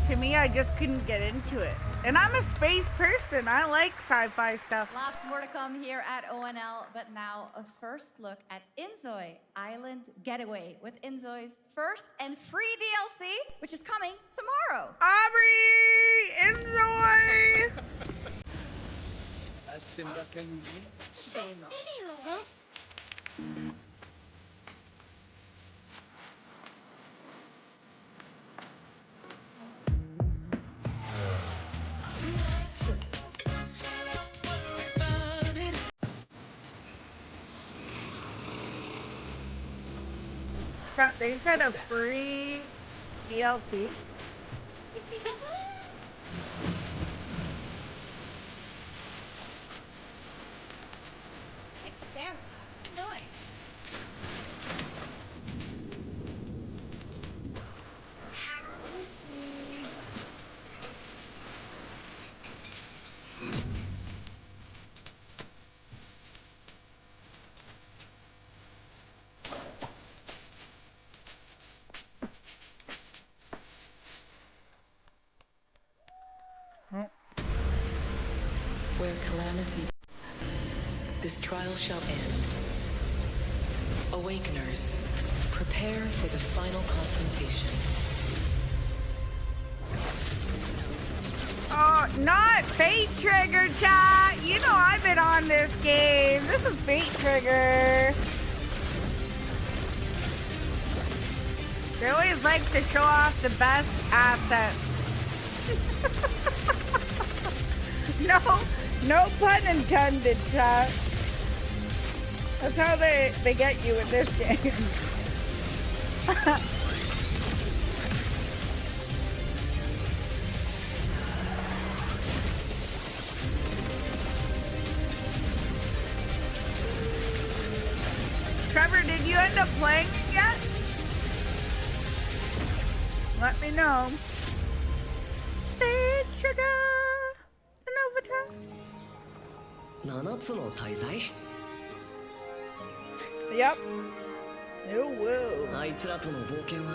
to me, I just couldn't get into it. And I'm a space person. I like sci-fi stuff. Lots more to come here at ONL, but now a first look at Inzoi Island Getaway with Inzoi's first and free DLC, which is coming tomorrow. Aubrey! Inzoi! They said a free DLC. Expand. Nice. Where calamity, this trial shall end. Awakeners, prepare for the final confrontation. Oh, not Fate Trigger, chat. You know I've been on this game. This is Fate Trigger. They always like to show off the best assets. No pun intended, chat. That's how they get you in this game. Trevor, did you end up playing it yet? Let me know. Fate Trigger. Yep. Oh, whoa. あいつらとの冒険は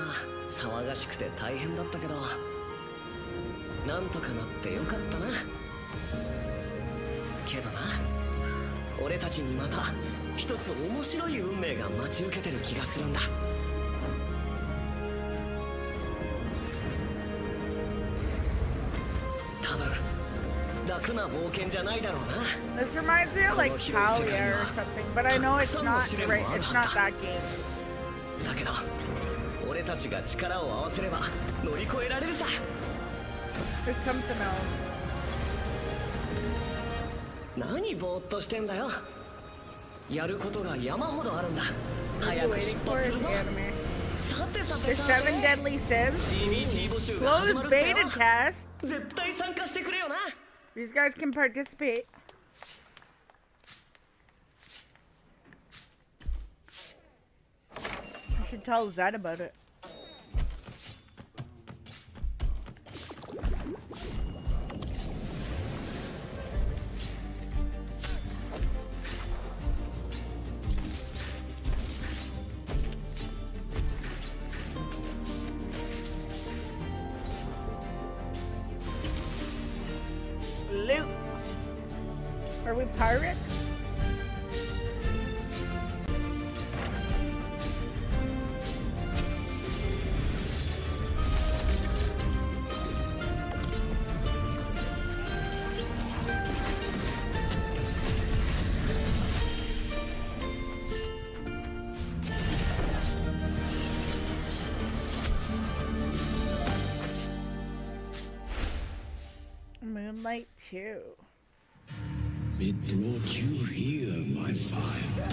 騒がしくて大変だったけど、なんとかなってよかったな。けどな、俺たちにまた一つ面白い運命が待ち受けてる気がするんだ。多分楽な冒険じゃないだろうな。This reminds me of like Talia or something, but I know it's not right. It's not that game. だけど、俺たちが力を合わせれば乗り越えられるさ。There's something else. 何ぼーっとしてんだよ。やることが山ほどあるんだ。早く出発するぞ。さてさて The 7 Deadly Sins. CBT 募集が始まる Closed ってよ。 beta test. 絶対参加してくれよな。These guys can participate. I should tell Zed about it. Loot. Are we pirates? Moonlight 2. It brought you here, my fire.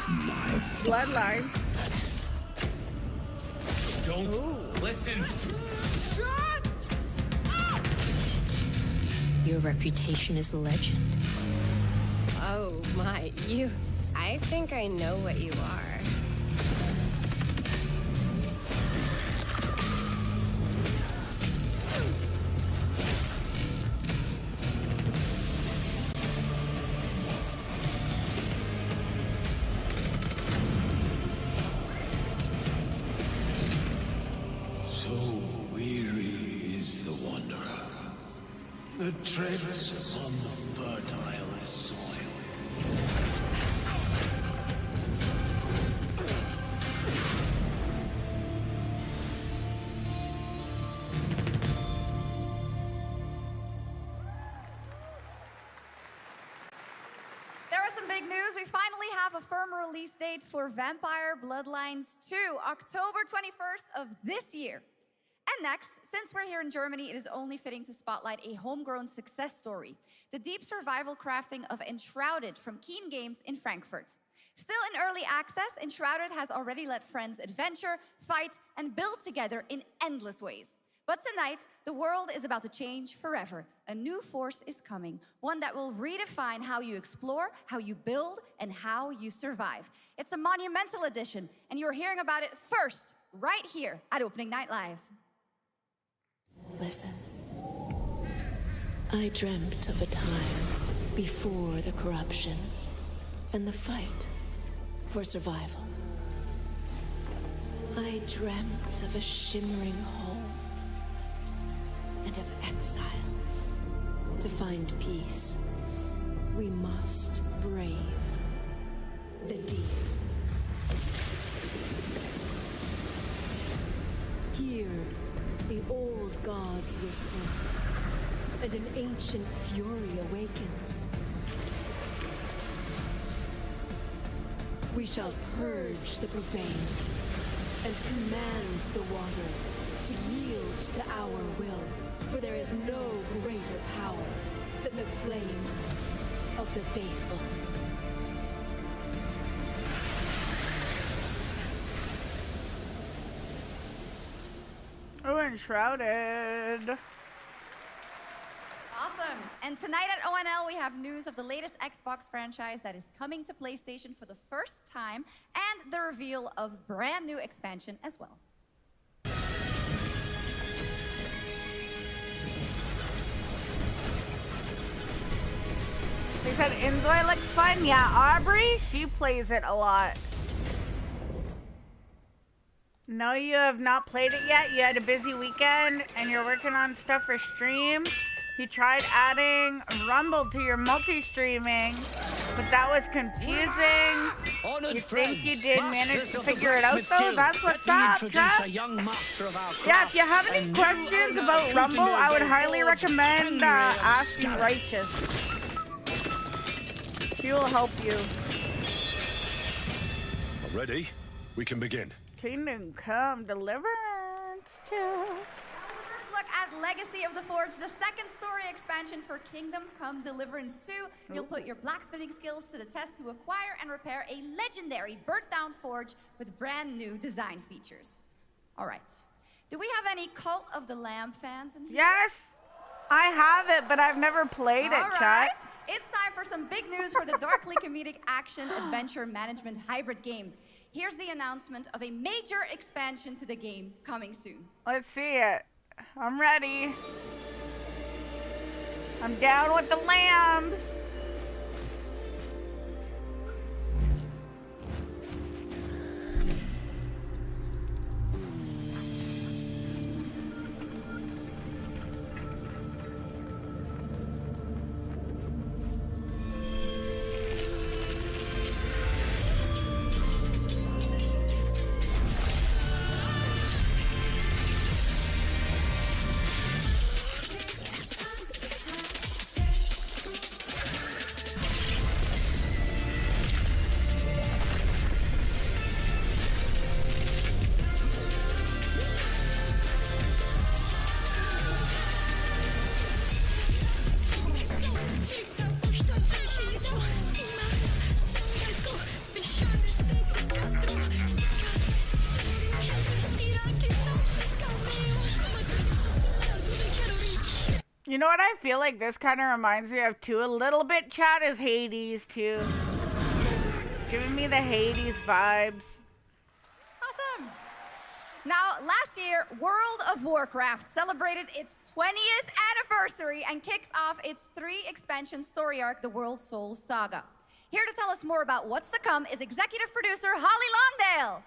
My Bloodline. Don't listen. Your reputation is legend. Oh my, I think I know what you are. The treads on the fertile soil. big news. We finally have a firm release date for Vampire Bloodlines 2, October 21st of this year. And next, since we're here in Germany, it is only fitting to spotlight a homegrown success story, the deep survival crafting of Enshrouded from Keen Games in Frankfurt. Still in early access, Enshrouded has already let friends adventure, fight, and build together in endless ways. But tonight, the world is about to change forever. A new force is coming, one that will redefine how you explore, how you build, and how you survive. It's a monumental edition, and you're hearing about it first, right here at Opening Night Live. Listen. I dreamt of a time before the corruption and the fight for survival. I dreamt of a shimmering home and of exile. To find peace, we must brave the deep. Hear the old gods whisper, and an ancient fury awakens. We shall purge the profane and command the water to yield to our will. For there is no greater power than the flame of the faithful. Oh, Enshrouded. Awesome. And tonight at ONL, we have news of the latest Xbox franchise that is coming to PlayStation for the first time, and the reveal of brand new expansion as well. They said Enjoy looks fun. Yeah, Aubrey, she plays it a lot. No, you have not played it yet. You had a busy weekend and you're working on stuff for stream. You tried adding Rumble to your multi-streaming, but that was confusing. You think you did manage to figure it out though? That's what's up, Jeff. Yeah, if you have any questions about Rumble, I would highly recommend asking Righteous. He will help you. Ready? We can begin. Kingdom Come Deliverance 2. First look at Legacy of the Forge, the second story expansion for Kingdom Come Deliverance 2. You'll put your blacksmithing skills to the test to acquire and repair a legendary burnt-down forge with brand new design features. All right. Do we have any Cult of the Lamb fans in here? Yes, I have it, but I've never played it, Chat. It's time for some big news for the darkly comedic action adventure management hybrid game. Here's the announcement of a major expansion to the game coming soon. Let's see it. I'm ready. I'm down with the lambs. You know what I feel like this kind of reminds me of too? A little bit, Chat, is Hades too. Giving me the Hades vibes. Awesome. Now, last year, World of Warcraft celebrated its 20th anniversary and kicked off its 3-expansion story arc, the World Souls Saga. Here to tell us more about what's to come is executive producer Holly Longdale.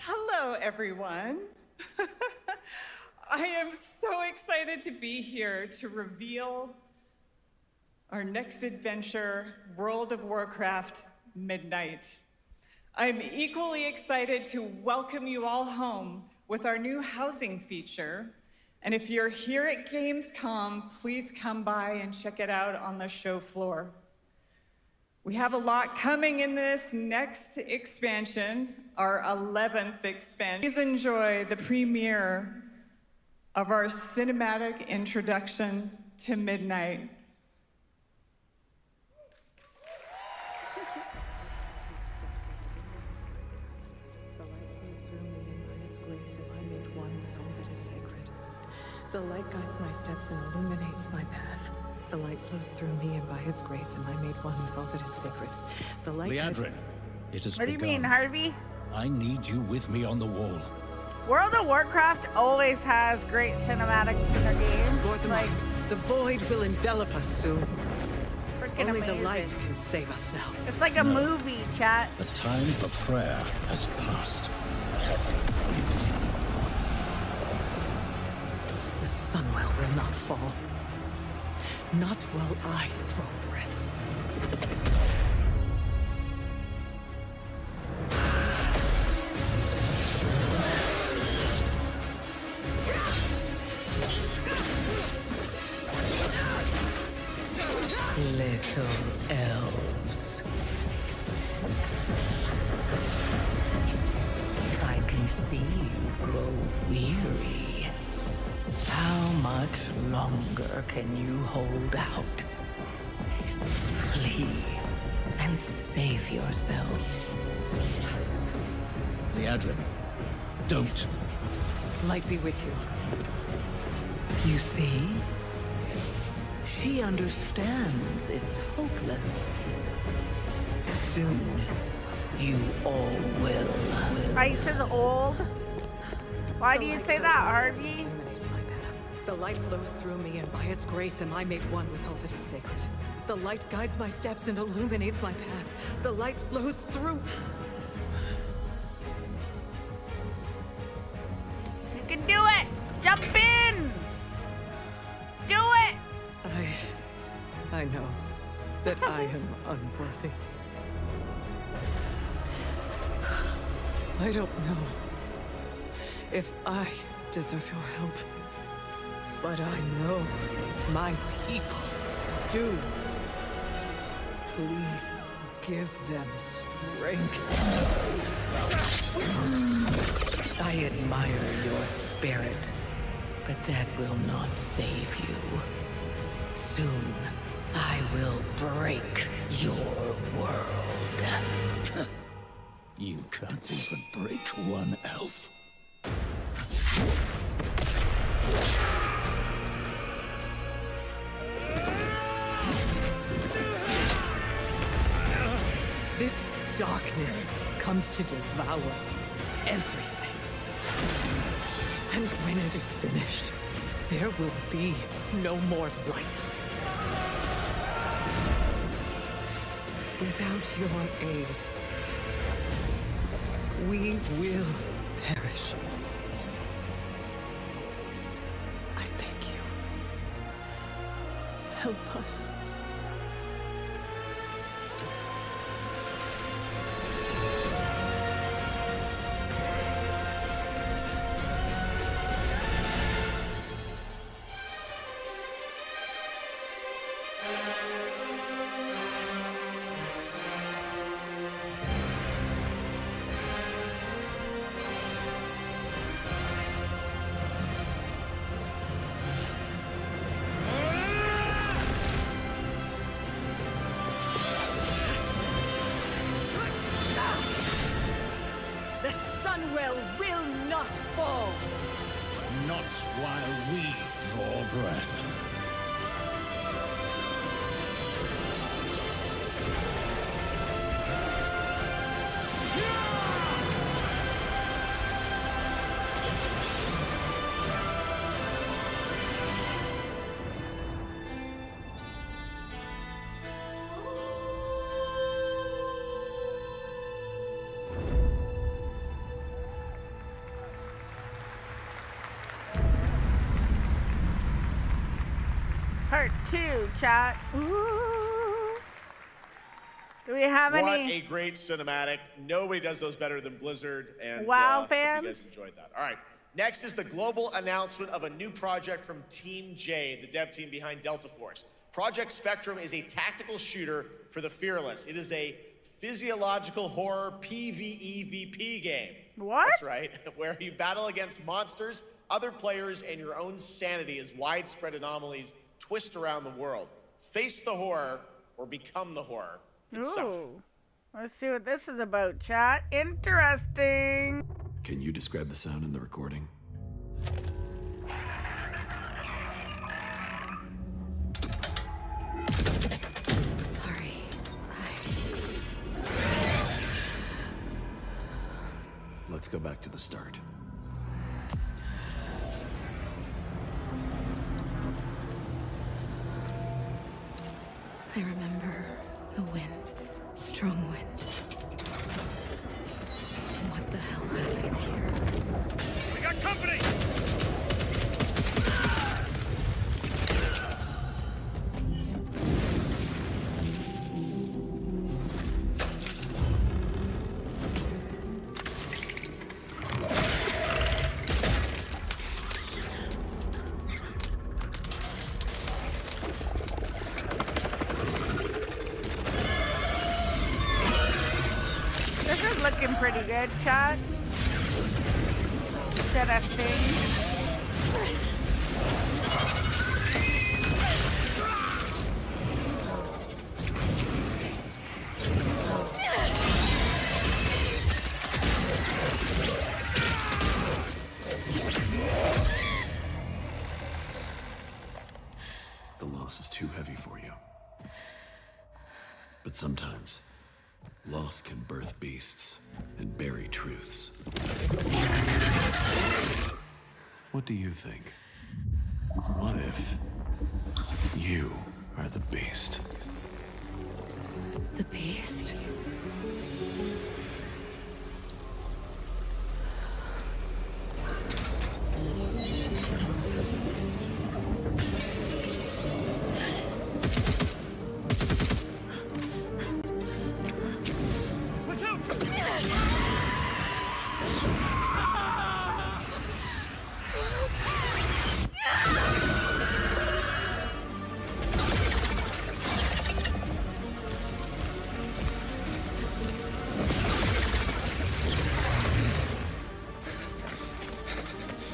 Hello, Hello, everyone. I am so excited to be here to reveal our next adventure, World of Warcraft Midnight. I'm equally excited to welcome you all home with our new housing feature. And if you're here at Gamescom, please come by and check it out on the show floor. We have a lot coming in this next expansion, our 11th expansion. Please enjoy the premiere of our cinematic introduction to Midnight. The light guides my steps and illuminates my path. The light flows through me, and by its grace am I made one with all that is sacred. The light Leandrin, it has What do you begun. mean, Harvey? I need you with me on the wall. World of Warcraft always has great cinematics in their games. Like, the void will envelop us soon. freaking Only amazing. the light can save us now. It's like a movie, chat. The time for prayer has passed. The sunwell will not fall. Not while I draw breath. Little elves. I can see you grow weary. How much longer can you hold out? Flee and save yourselves. Leandrin, don't. Light be with you. You see? She understands it's hopeless. Soon, you all will. I said old. Why do you say that, Harvey? The light flows through me, and by its grace am I made one with all that is sacred. The light guides my steps and illuminates my path. The light flows through. You can do it! Jump in! Do it! I know that I am unworthy. I don't know if I deserve your help, but I know my people do. Please give them strength. I admire your spirit, but that will not save you. Soon, I will break your world. You can't even break one elf. This darkness comes to devour everything. And when it is finished, there will be no more light. Without your aid, we will perish. I beg you, help us. The sunwell will not fall. Not while we draw breath. 2, chat. Ooh. Do we have What any? a great cinematic. Nobody does those better than Blizzard. And WoW hope fans? you guys enjoyed that. All right. Next is the global announcement of a new project from Team J, the dev team behind Delta Force. Project Spectrum is a tactical shooter for the fearless. It is a physiological horror PvEVP game. What? That's right, where you battle against monsters, other players, and your own sanity as widespread anomalies twist around the world. Face the horror or become the horror itself. Ooh. Let's see what this is about, chat. Interesting. Can you describe the sound in the recording? Sorry. Let's go back to the start. I remember the wind. Strong wind. What the hell happened here? We got company! This is looking pretty good, chat. Set a thing. The loss is too heavy for you. But sometimes, loss can birth beasts and bury truths. What do you think? What if you are the beast? The beast?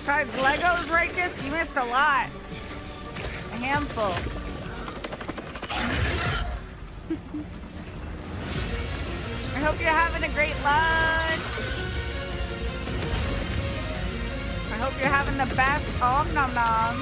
Guys, Legos right this? You missed a lot. A handful. I hope you're having a great lunch. I hope you're having the best. Om nom nom.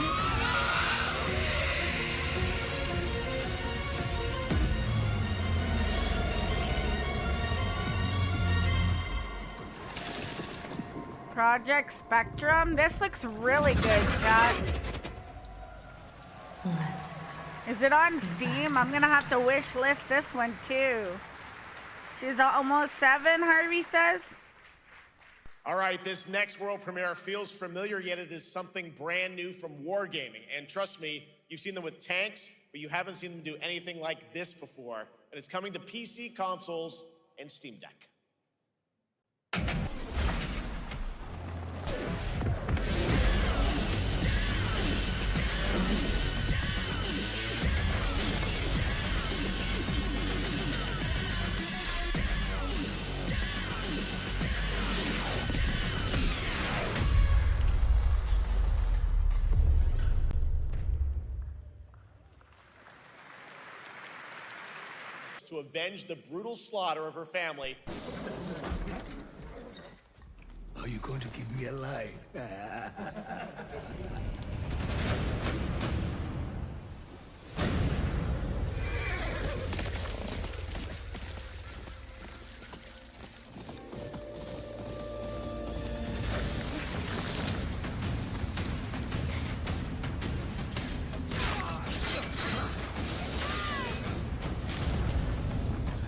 Project Spectrum. This looks really good, chat. Is it on Steam? I'm gonna have to wish list this one too. She's almost 7, Harvey says. All right, this next world premiere feels familiar, yet it is something brand new from Wargaming. And trust me, you've seen them with tanks, but you haven't seen them do anything like this before. And it's coming to PC, consoles, and Steam Deck. To avenge the brutal slaughter of her family. Are you going to keep me alive?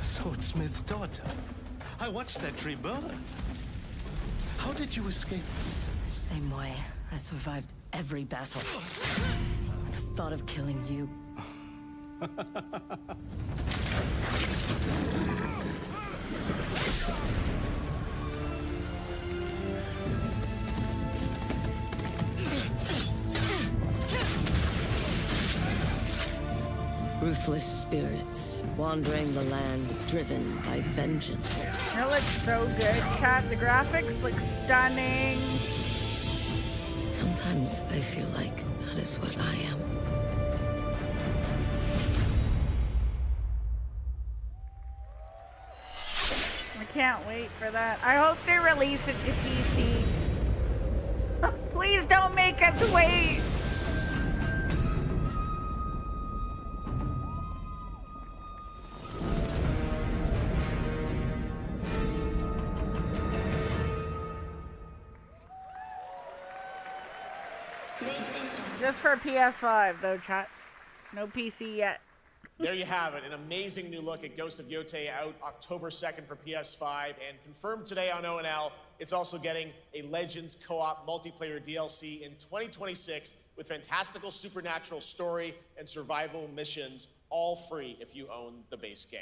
Swordsmith's daughter. I watched that tree burn. How did you escape? Same way. I survived every battle. The thought of killing you Ruthless spirits, wandering the land, driven by vengeance. That looks so good, Kat. The graphics look stunning. Sometimes I feel like that is what I am. I can't wait for that. I hope they release it to PC. Please don't make us wait. Just for PS5 though, chat. No PC yet. There you have it, an amazing new look at Ghost of Yotei, out October 2nd for PS5, and confirmed today on ONL, it's also getting a Legends co-op multiplayer DLC in 2026 with fantastical supernatural story and survival missions, all free if you own the base game.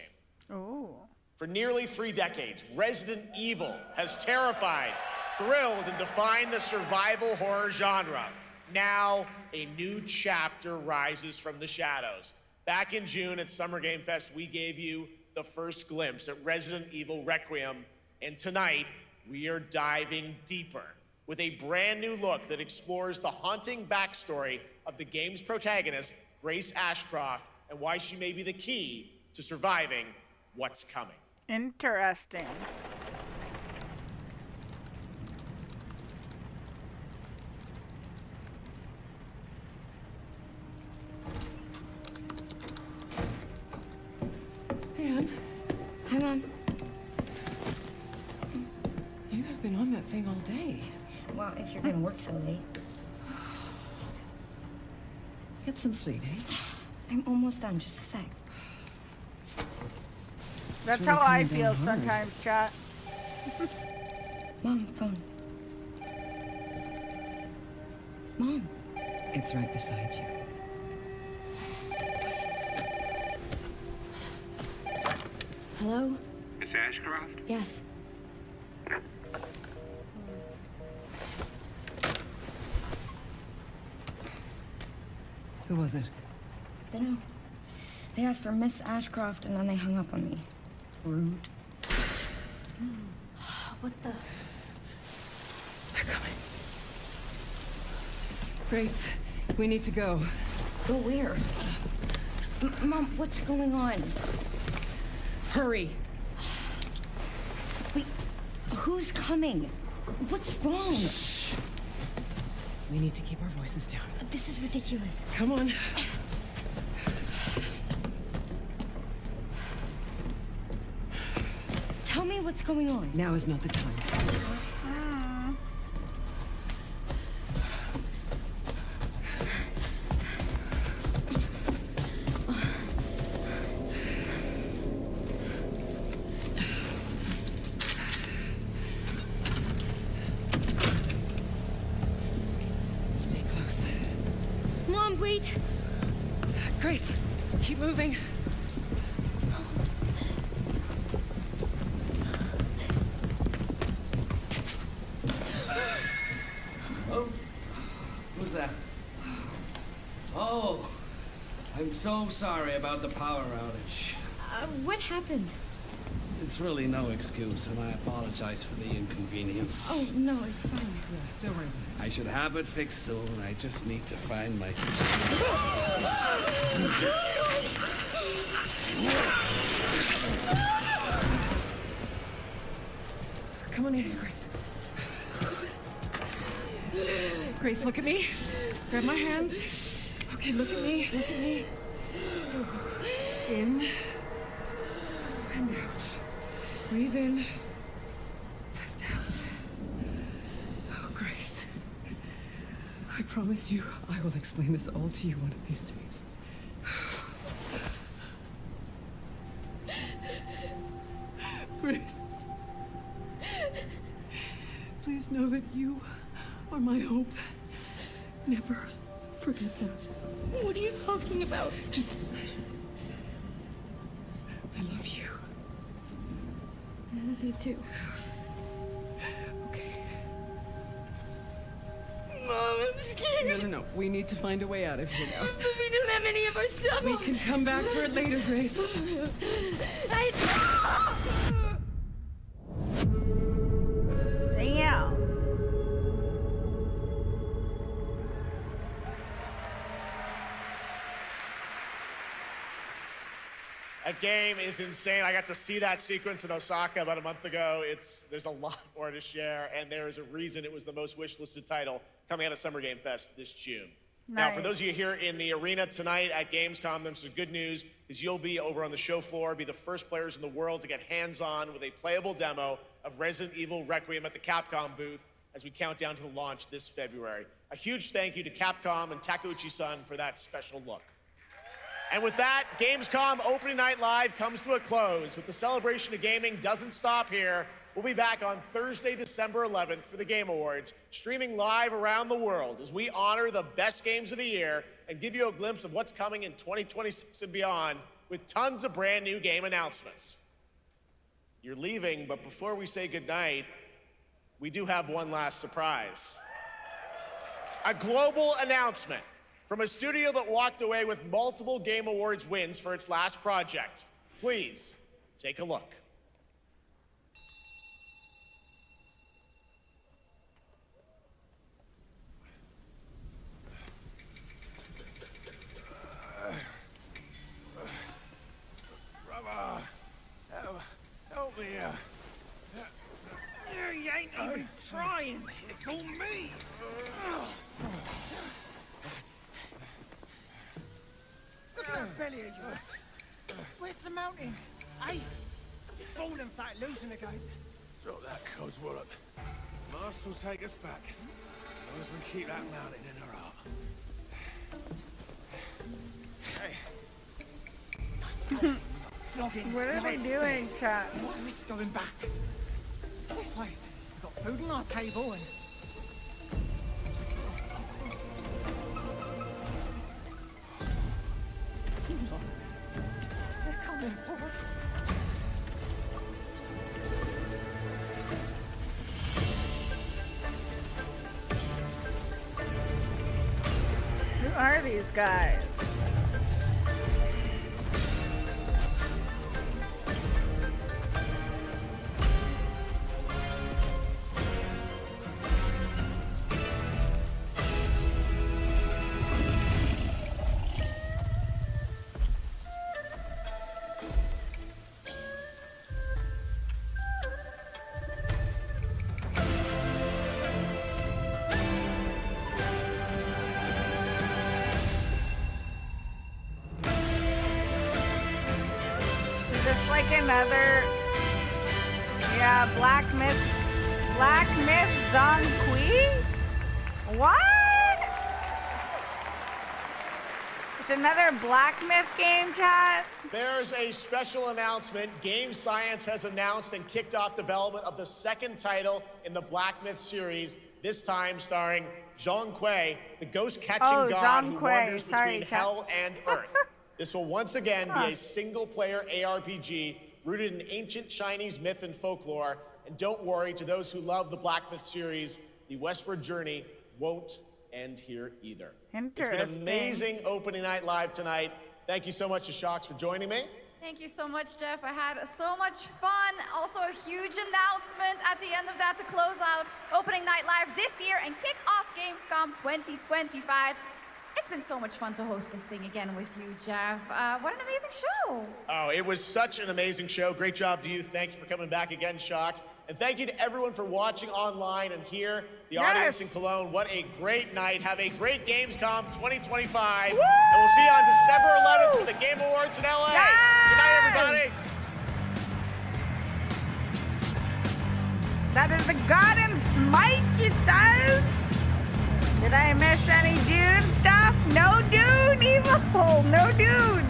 Oh. For nearly 3 decades, Resident Evil has terrified, thrilled, and defined the survival horror genre. Now, a new chapter rises from the shadows. Back in June at Summer Game Fest, we gave you the first glimpse at Resident Evil Requiem, and tonight, we are diving deeper with a brand new look that explores the haunting backstory of the game's protagonist, Grace Ashcroft, and why she may be the key to surviving what's coming. Interesting. Anne, Hi, Mom. you have been on that thing all day. Well, if you're gonna work so late. Get some sleep, eh? I'm almost done, just a sec. That's really how I coming feel down hard. sometimes, chat. Mom, phone. Mom. It's right beside you. Hello? Miss Ashcroft? Yes. Who was it? Dunno. They asked for Miss Ashcroft and then they hung up on me. Rude. What the? They're coming. Grace, we need to go. Go where? Mom, what's going on? Hurry. Wait, who's coming? What's wrong? Shh. We need to keep our voices down. This is ridiculous. Come on. Tell me what's going on. Now is not the time. Stay close. Mom, wait! Grace, keep moving. Oh, who's that? Oh, I'm so sorry about the power outage. What happened? It's really no excuse, and I apologize for the inconvenience. Oh, no, it's fine. Don't worry. I should have it fixed soon. I just need to find my... Come on in here, Grace. Grace, look at me. Grab my hands. Okay, look at me. Look at me. In and out. Breathe in and out. Oh, Grace. I promise you, I will explain this all to you one of these days. Grace. Please know that you are my hope. Never forget that. What are you talking about? Just with you too. Mom, I'm scared. No. We need to find a way out of here now. But we don't have any of our stuff. We can come back for it later, Grace. Damn. That game is insane. I got to see that sequence in Osaka about a month ago. There's a lot more to share, and there is a reason it was the most wishlisted title coming out of Summer Game Fest this June. Now, for those of you here in the arena tonight at Gamescom, there's some good news, is you'll be over on the show floor, be the first players in the world to get hands-on with a playable demo of Resident Evil Requiem at the Capcom booth as we count down to the launch this February. A huge thank you to Capcom and Takeuchi-san for that special look. And with that, Gamescom Opening Night Live comes to a close. But the celebration of gaming doesn't stop here. We'll be back on Thursday, December 11th for the Game Awards, streaming live around the world as we honor the best games of the year and give you a glimpse of what's coming in 2026 and beyond with tons of brand new game announcements. You're leaving, but before we say goodnight, we do have one last surprise. A global announcement from a studio that walked away with multiple Game Awards wins for its last project. Please, take a look. Brother, help me here. You ain't even trying. It's all me. Look at that belly of yours. Where's the mountain? Hey, you're falling fat, losing again. Drop that codswallop. Mast will take us back, as long as we keep that mountain in our heart. Hey. Flogging. What are they doing, chat? What risk going back? This place. We've got food on our table and... They're coming for us. Who are these guys? Another, yeah, Black Myth Zong Kui? What? It's another Black Myth game, chat? There's a special announcement. Game Science has announced and kicked off development of the second title in the Black Myth series, this time starring Zhong Kui, the ghost-catching god who wanders between hell and earth. This will once again be a single-player ARPG rooted in ancient Chinese myth and folklore. And don't worry, to those who love the Black Myth series, the westward journey won't end here either. It's been amazing opening night live tonight. Thank you so much to Shox for joining me. Thank you so much, Jeff. I had so much fun. Also a huge announcement at the end of that to close out Opening Night Live this year and kick off Gamescom 2025. It's been so much fun to host this thing again with you, Jeff. What an amazing show. Oh, it was such an amazing show. Great job to you. Thanks for coming back again, Shox. And thank you to everyone for watching online and here, the audience in Cologne. What a great night. Have a great Gamescom 2025. Woo! And we'll see you on December 11th for the Game Awards in LA. Yes! Good night, everybody. That is the God and Smite, he says. Did I miss any dude stuff? No dude, evil. No dude.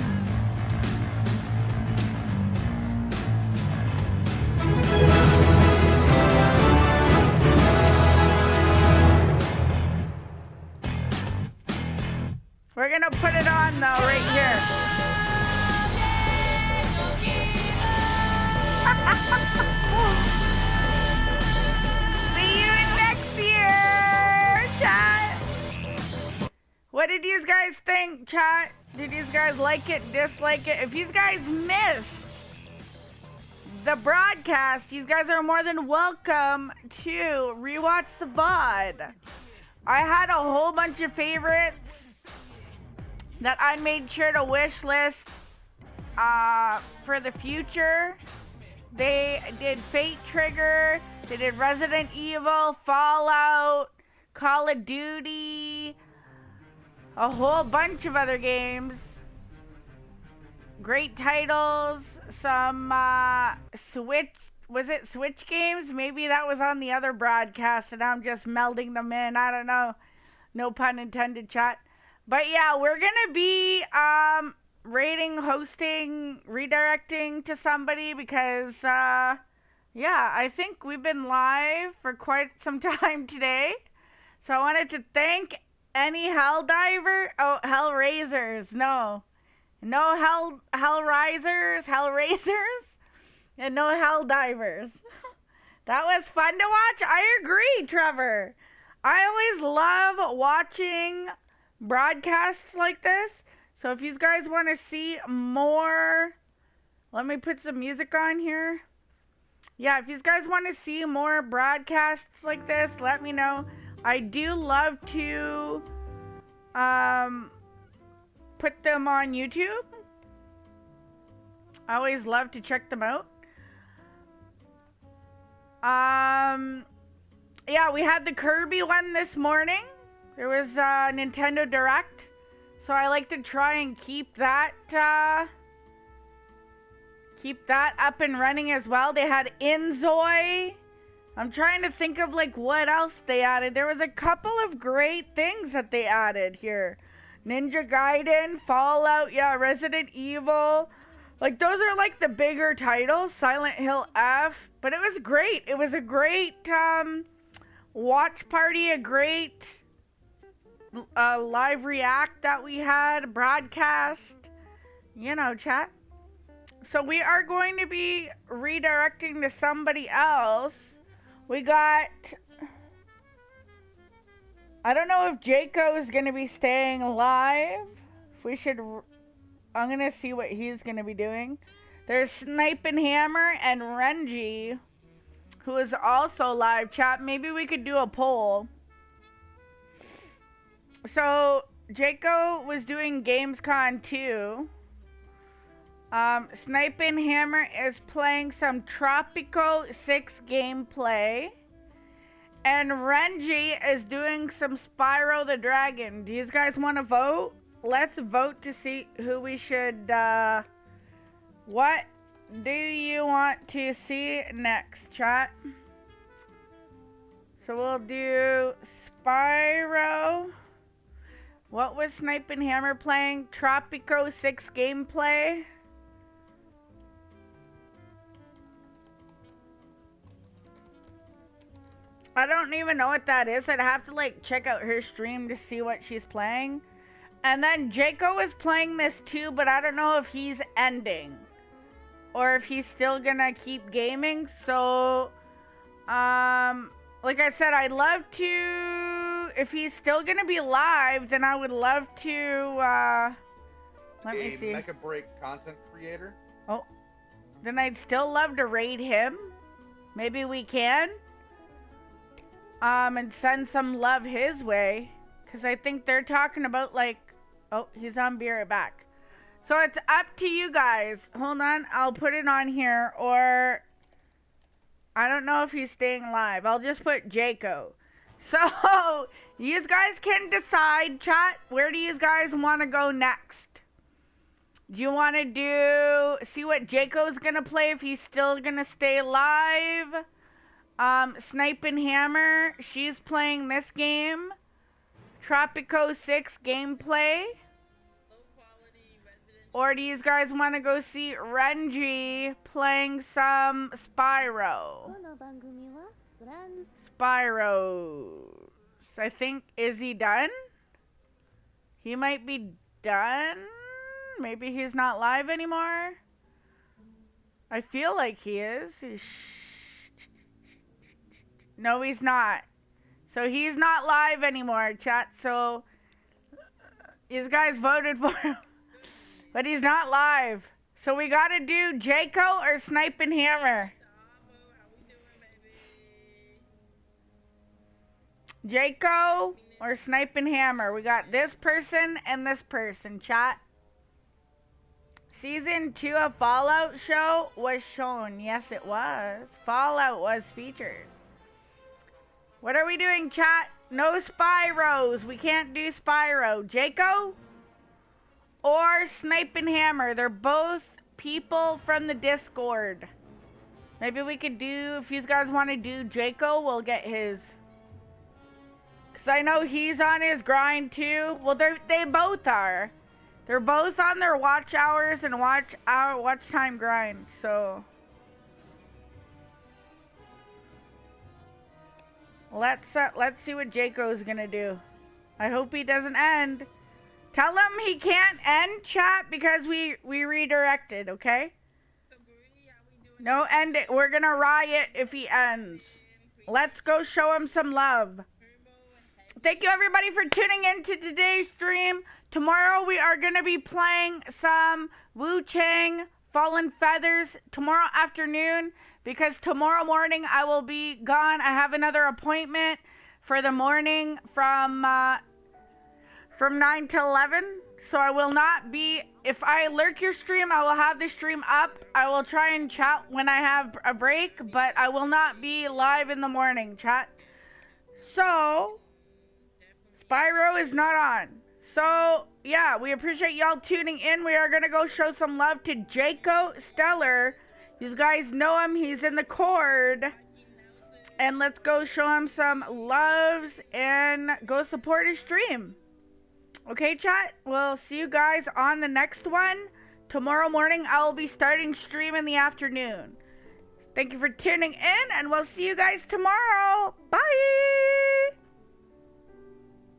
We're gonna put it on though, right here. guys think, chat? Did you guys like it, dislike it? If you guys missed the broadcast, you guys are more than welcome to rewatch the VOD. I had a whole bunch of favorites that I made sure to wish list for the future. They did Fate Trigger, they did Resident Evil, Fallout, Call of Duty, a whole bunch of other games. Great titles, some Switch games? Maybe that was on the other broadcast and I'm just melding them in. I don't know. No pun intended, chat. But yeah, we're gonna be rating, hosting, redirecting to somebody because yeah, I think we've been live for quite some time today. So I wanted to thank any Hellraisers, and no Helldivers. That was fun to watch. I agree, Trevor. I always love watching broadcasts like this. So if you guys want to see more, let me put some music on here. Yeah, if you guys want to see more broadcasts like this, let me know. I do love to put them on YouTube. I always love to check them out. Yeah, we had the Kirby one this morning. There was a Nintendo Direct. So I like to try and keep that up and running as well. They had Inzoi. I'm trying to think of like what else they added. There was a couple of great things that they added here. Ninja Gaiden, Fallout, yeah, Resident Evil. Like those are like the bigger titles. Silent Hill F. But it was great. It was a great watch party, a great live react that we had, broadcast, you know, chat. So we are going to be redirecting to somebody else. We got, I don't know if Jaco is going to be staying live. If we should, I'm going to see what he's going to be doing. There's Snipe and Hammer and Renji, who is also live, chat. Maybe we could do a poll. So, Jaco was doing Gamescom 2. Snipe and Hammer is playing some Tropico 6 gameplay. And Renji is doing some Spyro the Dragon. Do you guys want to vote? Let's vote to see who we should, what do you want to see next, chat? So we'll do Spyro. What was Snipe and Hammer playing? Tropico 6 gameplay. I don't even know what that is. I'd have to like check out her stream to see what she's playing. And then Jaco is playing this too, but I don't know if he's ending or if he's still gonna keep gaming. So, like I said, I'd love to, if he's still gonna be live, then I would love to, let me see. Mecha Break content creator. Oh, then I'd still love to raid him. Maybe we can. And send some love his way. Because I think they're talking about like, oh, he's on, be right back. So it's up to you guys. Hold on, I'll put it on here. Or, I don't know if he's staying live. I'll just put Jaco. So, you guys can decide, chat. Where do you guys want to go next? Do you want to see what Jaco's going to play if he's still going to stay live? Snipe and Hammer, she's playing this game. Tropico 6 gameplay. Or do you guys want to go see Renji playing some Spyro? Spyro. I think, is he done? He might be done. Maybe he's not live anymore. I feel like he is. No, he's not. So he's not live anymore, chat. So These guys voted for him. But he's not live. So we gotta do Jaco or Snipe and Hammer. Jaco or Snipe and Hammer. We got this person and this person, chat. Season 2 of Fallout show was shown. Yes, it was. Fallout was featured. What are we doing, chat? No Spyros. We can't do Spyro. Jaco or Snipe and Hammer. They're both people from the Discord. Maybe we could do, if you guys want to do Jaco, we'll get his. Because I know he's on his grind too. Well, they both are. They're both on their watch hours and watch time grind, so. Let's see what Jaco's gonna do. I hope he doesn't end. Tell him he can't end, chat, because we redirected, okay? No, end it. We're gonna riot if he ends. Let's go show him some love. Thank you everybody for tuning in to today's stream. Tomorrow we are gonna be playing some Wu-Chang Fallen Feathers tomorrow afternoon, because tomorrow morning I will be gone. I have another appointment for the morning from 9 to 11. So I will not be, if I lurk your stream, I will have the stream up. I will try and chat when I have a break, but I will not be live in the morning, chat. So, Spyro is not on. So, yeah, we appreciate y'all tuning in. We are going to go show some love to Jaco Stellar. You guys know him. He's in the Cord. And let's go show him some loves and go support his stream. Okay, chat? We'll see you guys on the next one. Tomorrow morning, I will be starting stream in the afternoon. Thank you for tuning in, and we'll see you guys tomorrow. Bye!